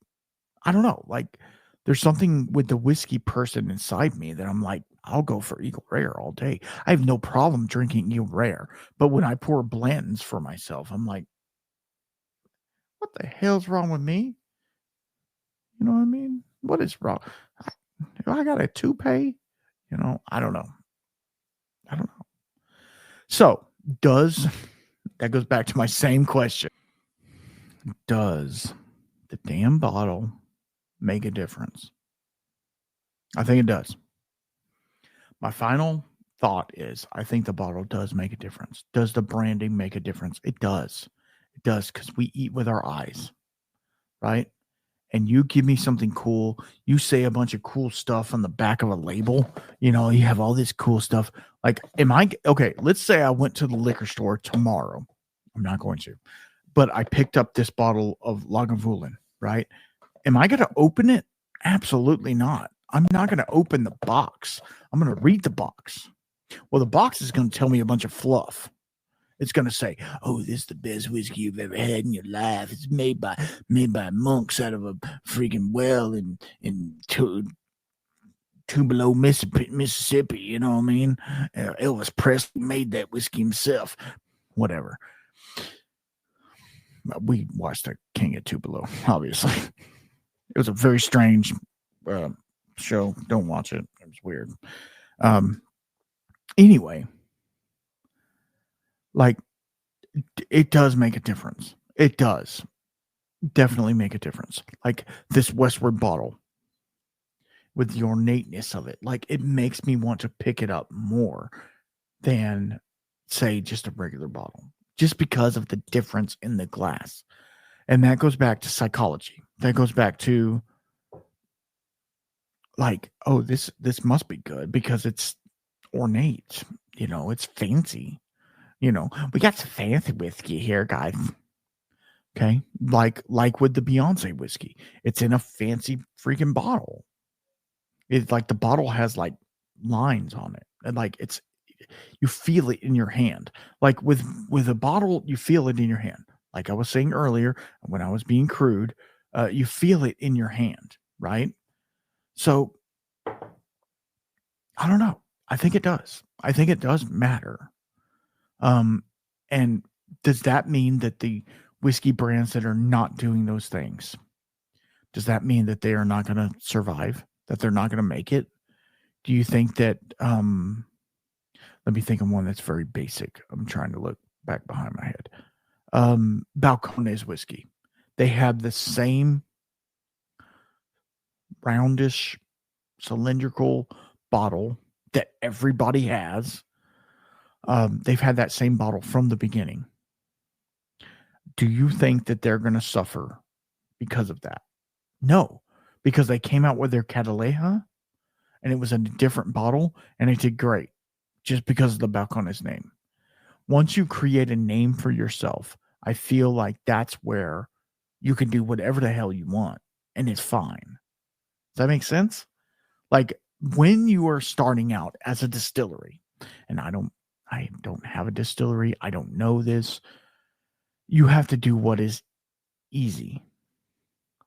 I don't know. Like, there's something with the whiskey person inside me that I'm like, I'll go for Eagle Rare all day. I have no problem drinking Eagle Rare. But when I pour Blanton's for myself, I'm like, what the hell's wrong with me? You know what I mean? What is wrong? I got a toupee? I don't know. So, that goes back to my same question. Does the damn bottle make a difference? I think it does. My final thought is I think the bottle does make a difference. Does the branding make a difference? It does. It does, because we eat with our eyes, right? And you give me something cool. You say a bunch of cool stuff on the back of a label. You have all this cool stuff. Like, okay, let's say I went to the liquor store tomorrow. I'm not going to. But I picked up this bottle of Lagavulin, right? Am I going to open it? Absolutely not. I'm not going to open the box. I'm going to read the box. Well, the box is going to tell me a bunch of fluff. It's going to say, "Oh, this is the best whiskey you've ever had in your life. It's made by monks out of a freaking well in Tupelo, Mississippi." You know what I mean? Elvis Presley made that whiskey himself. Whatever. We watched the King of Tupelo, obviously. It was a very strange show. Don't watch it. It was weird. Anyway, like, it does make a difference. It does definitely make a difference. Like this Westward bottle with the ornateness of it, like it makes me want to pick it up more than, say, just a regular bottle, just because of the difference in the glass. And that goes back to psychology. That goes back to, like, oh, this must be good because it's ornate. You know, it's fancy. You know, we got some fancy whiskey here, guys. Okay, like with the Beyonce whiskey, it's in a fancy freaking bottle. It's like the bottle has like lines on it, and like it's, you feel it in your hand. Like with a bottle, you feel it in your hand. Like I was saying earlier, when I was being crude, you feel it in your hand, right? So I don't know. I think it does. I think it does matter. And does that mean that the whiskey brands that are not doing those things, does that mean that they are not going to survive? That they're not going to make it? Do you think that? Let me think of one that's very basic. I'm trying to look back behind my head. Balcones whiskey. They have the same roundish, cylindrical bottle that everybody has. They've had that same bottle from the beginning. Do you think that they're going to suffer because of that? No, because they came out with their Cataleja and it was a different bottle and it did great just because of the Balcones name. Once you create a name for yourself, I feel like that's where you can do whatever the hell you want and it's fine. Does that make sense? Like when you are starting out as a distillery, and I don't have a distillery, I don't know this. You have to do what is easy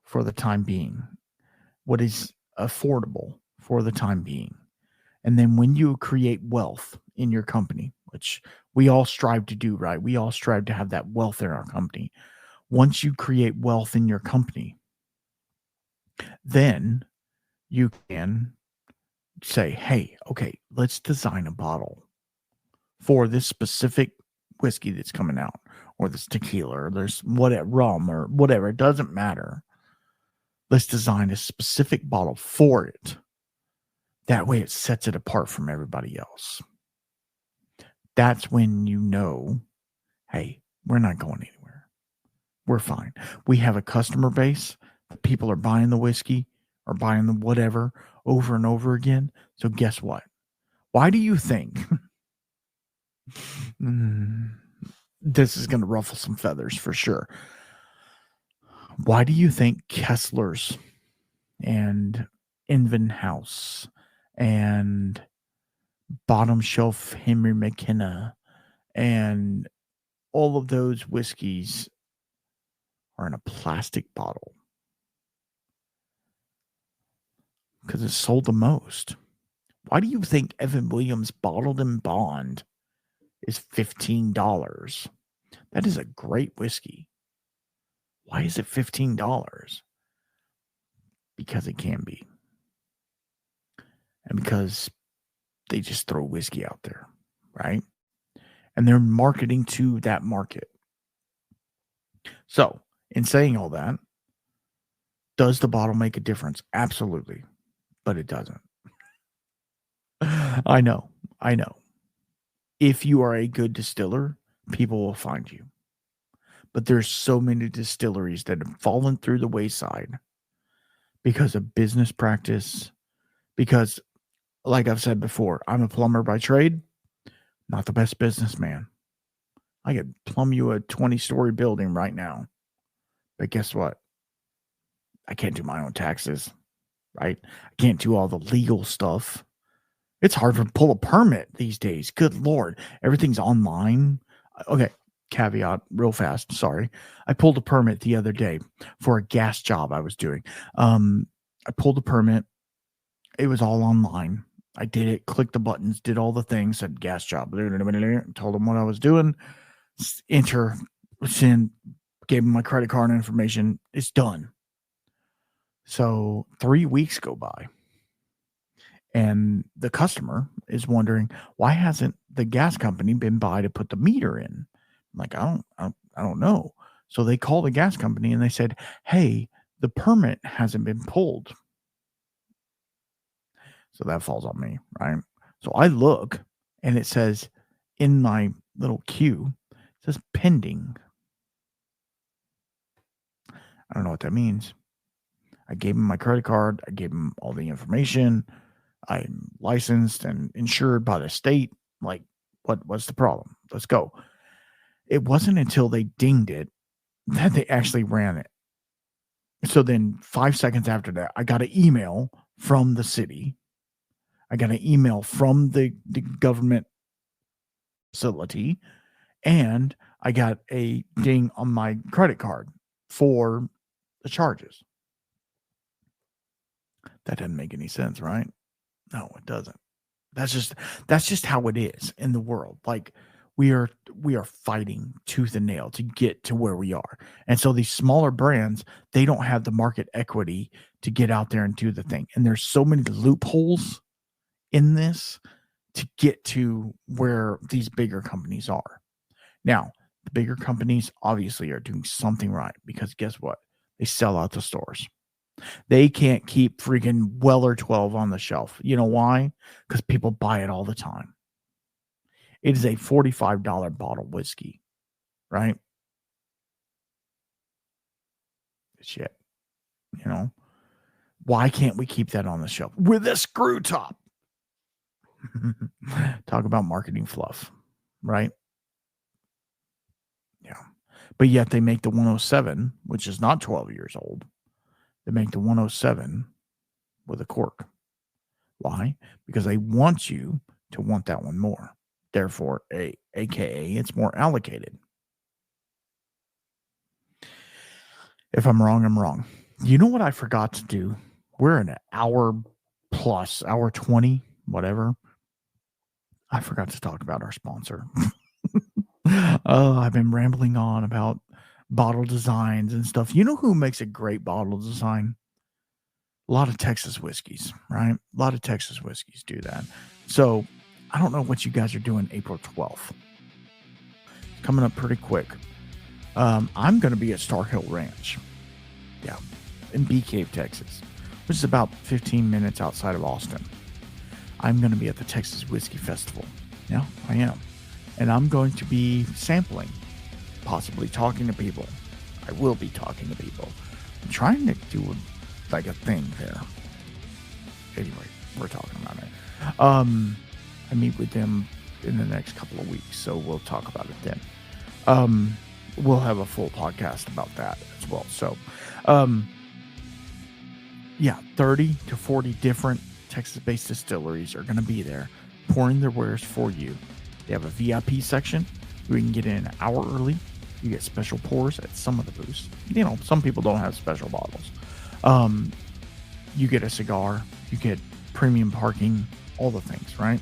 for the time being, what is affordable for the time being. And then when you create wealth in your company, which we all strive to do, right? We all strive to have that wealth in our company. Once you create wealth in your company, then you can say, hey, okay, let's design a bottle for this specific whiskey that's coming out, or this tequila, or there's whatever, rum, or whatever. It doesn't matter. Let's design a specific bottle for it. That way it sets it apart from everybody else. That's when you know, hey, we're not going anywhere. We're fine. We have a customer base. People are buying the whiskey or buying the whatever over and over again. So guess what? Why do you think this is going to ruffle some feathers for sure? Why do you think Kessler's and Invenhouse and Bottom Shelf Henry McKenna and all of those whiskeys are in a plastic bottle? Because it's sold the most. Why do you think Evan Williams Bottled in Bond is $15? That is a great whiskey. Why is it $15? Because it can be. And because they just throw whiskey out there, right? And they're marketing to that market. So, in saying all that, does the bottle make a difference? Absolutely. But it doesn't. I know. If you are a good distiller, people will find you. But there's so many distilleries that have fallen through the wayside because of business practice. Because, like I've said before, I'm a plumber by trade, not the best businessman. I could plumb you a 20-story building right now. But guess what? I can't do my own taxes, right? I can't do all the legal stuff. It's hard to pull a permit these days. Good Lord. Everything's online. Okay. Caveat real fast. Sorry. I pulled a permit the other day for a gas job I was doing. I pulled a permit. It was all online. I did it, clicked the buttons, did all the things, said gas job, told them what I was doing, enter, send, gave them my credit card information. It's done. So 3 weeks go by. And the customer is wondering, why hasn't the gas company been by to put the meter in? I'm like, I don't know. So they called the gas company and they said, hey, the permit hasn't been pulled. So that falls on me, right? So I look and it says in my little queue, it says pending. I don't know what that means. I gave him my credit card. I gave him all the information. I'm licensed and insured by the state. Like, what's the problem? Let's go. It wasn't until they dinged it that they actually ran it. So then 5 seconds after that, I got an email from the city. I got an email from the government facility, and I got a ding on my credit card for the charges. That doesn't make any sense, right? No, it doesn't. That's just how it is in the world. Like we are fighting tooth and nail to get to where we are. And so these smaller brands, they don't have the market equity to get out there and do the thing. And there's so many loopholes in this to get to where these bigger companies are. Now, the bigger companies obviously are doing something right because guess what? They sell out the stores. They can't keep freaking Weller 12 on the shelf. You know why? Because people buy it all the time. It is a $45 bottle whiskey, right? Shit. You know, why can't we keep that on the shelf with a screw top? Talk about marketing fluff, right? Yeah. But yet they make the 107, which is not 12 years old. They make the 107 with a cork. Why? Because they want you to want that one more. Therefore, AKA, it's more allocated. If I'm wrong, I'm wrong. You know what I forgot to do? We're an hour plus, hour 20, whatever. I forgot to talk about our sponsor. Oh, I've been rambling on about bottle designs and stuff. You know who makes a great bottle design? A lot of Texas whiskeys, right? A lot of Texas whiskeys do that. So I don't know what you guys are doing April 12th. Coming up pretty quick. I'm going to be at Star Hill Ranch. Yeah. In Bee Cave, Texas, which is about 15 minutes outside of Austin. I'm going to be at the Texas Whiskey Festival. Yeah, I am. And I'm going to be sampling, possibly talking to people. I will be talking to people. I'm trying to do like a thing there. Anyway, we're talking about it. I meet with them in the next couple of weeks, so we'll talk about it then. We'll have a full podcast about that as well. So, yeah, 30 to 40 different Texas-based distilleries are going to be there pouring their wares for you. They have a VIP section where you can get in an hour early. You get special pours at some of the booths. You know, some people don't have special bottles. You get a cigar. You get premium parking, all the things, right?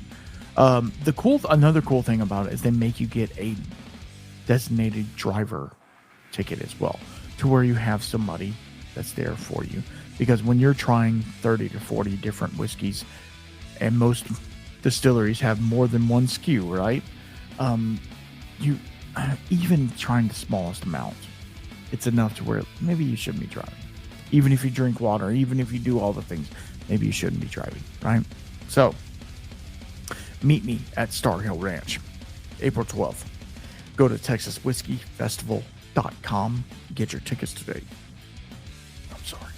Another cool thing about it is they make you get a designated driver ticket as well, to where you have somebody that's there for you. Because when you're trying 30 to 40 different whiskeys, and most distilleries have more than one SKU, right? You even trying the smallest amount, it's enough to where maybe you shouldn't be driving. Even if you drink water, even if you do all the things, maybe you shouldn't be driving, right? So, meet me at Star Hill Ranch, April 12th. Go to TexasWhiskeyFestival.com. Get your tickets today. I'm sorry.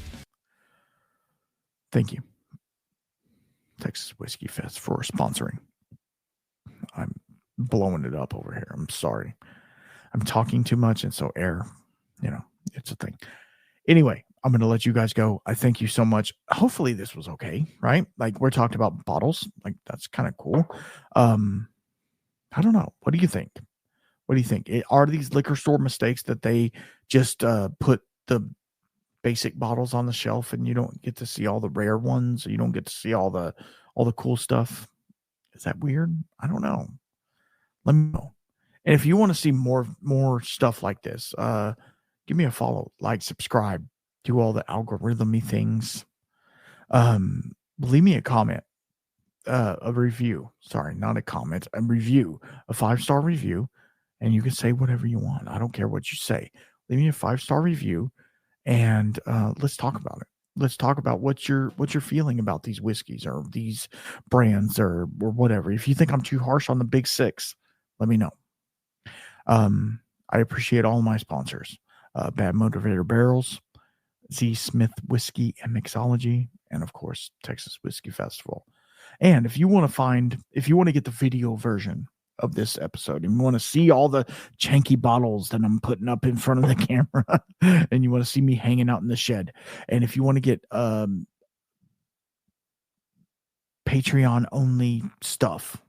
Thank you, Texas Whiskey Fest, for sponsoring. I'm blowing it up over here. I'm sorry. I'm talking too much, and so air, it's a thing. Anyway, I'm going to let you guys go. I thank you so much. Hopefully this was okay, right? Like we're talking about bottles. Like that's kind of cool. Um, I don't know. What do you think? What do you think? Are these liquor store mistakes that they just put the basic bottles on the shelf and you don't get to see all the rare ones? Or you don't get to see all the cool stuff? Is that weird? I don't know. Let me know. And if you want to see more stuff like this, give me a follow, like, subscribe, do all the algorithmy things. Leave me a comment, a review. Sorry, not a comment, a review, a 5-star review, and you can say whatever you want. I don't care what you say. Leave me a 5-star review, and let's talk about it. Let's talk about what you're feeling about these whiskeys or these brands or whatever. If you think I'm too harsh on the big six, let me know. I appreciate all my sponsors, Bad Motivator Barrels, Z Smith Whiskey and Mixology, and of course, Texas Whiskey Festival. And if you want to get the video version of this episode and you want to see all the janky bottles that I'm putting up in front of the camera and you want to see me hanging out in the shed, and if you want to get Patreon only stuff,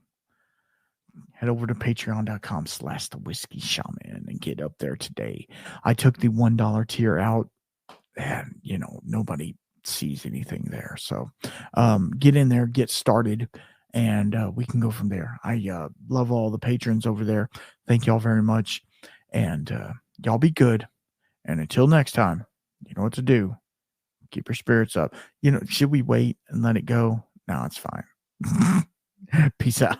head over to patreon.com/the whiskey shaman and get up there today. I took the $1 tier out and nobody sees anything there. So get in there, get started, and we can go from there. I love all the patrons over there. Thank y'all very much. And y'all be good. And until next time, you know what to do. Keep your spirits up. Should we wait and let it go? No, it's fine. Peace out.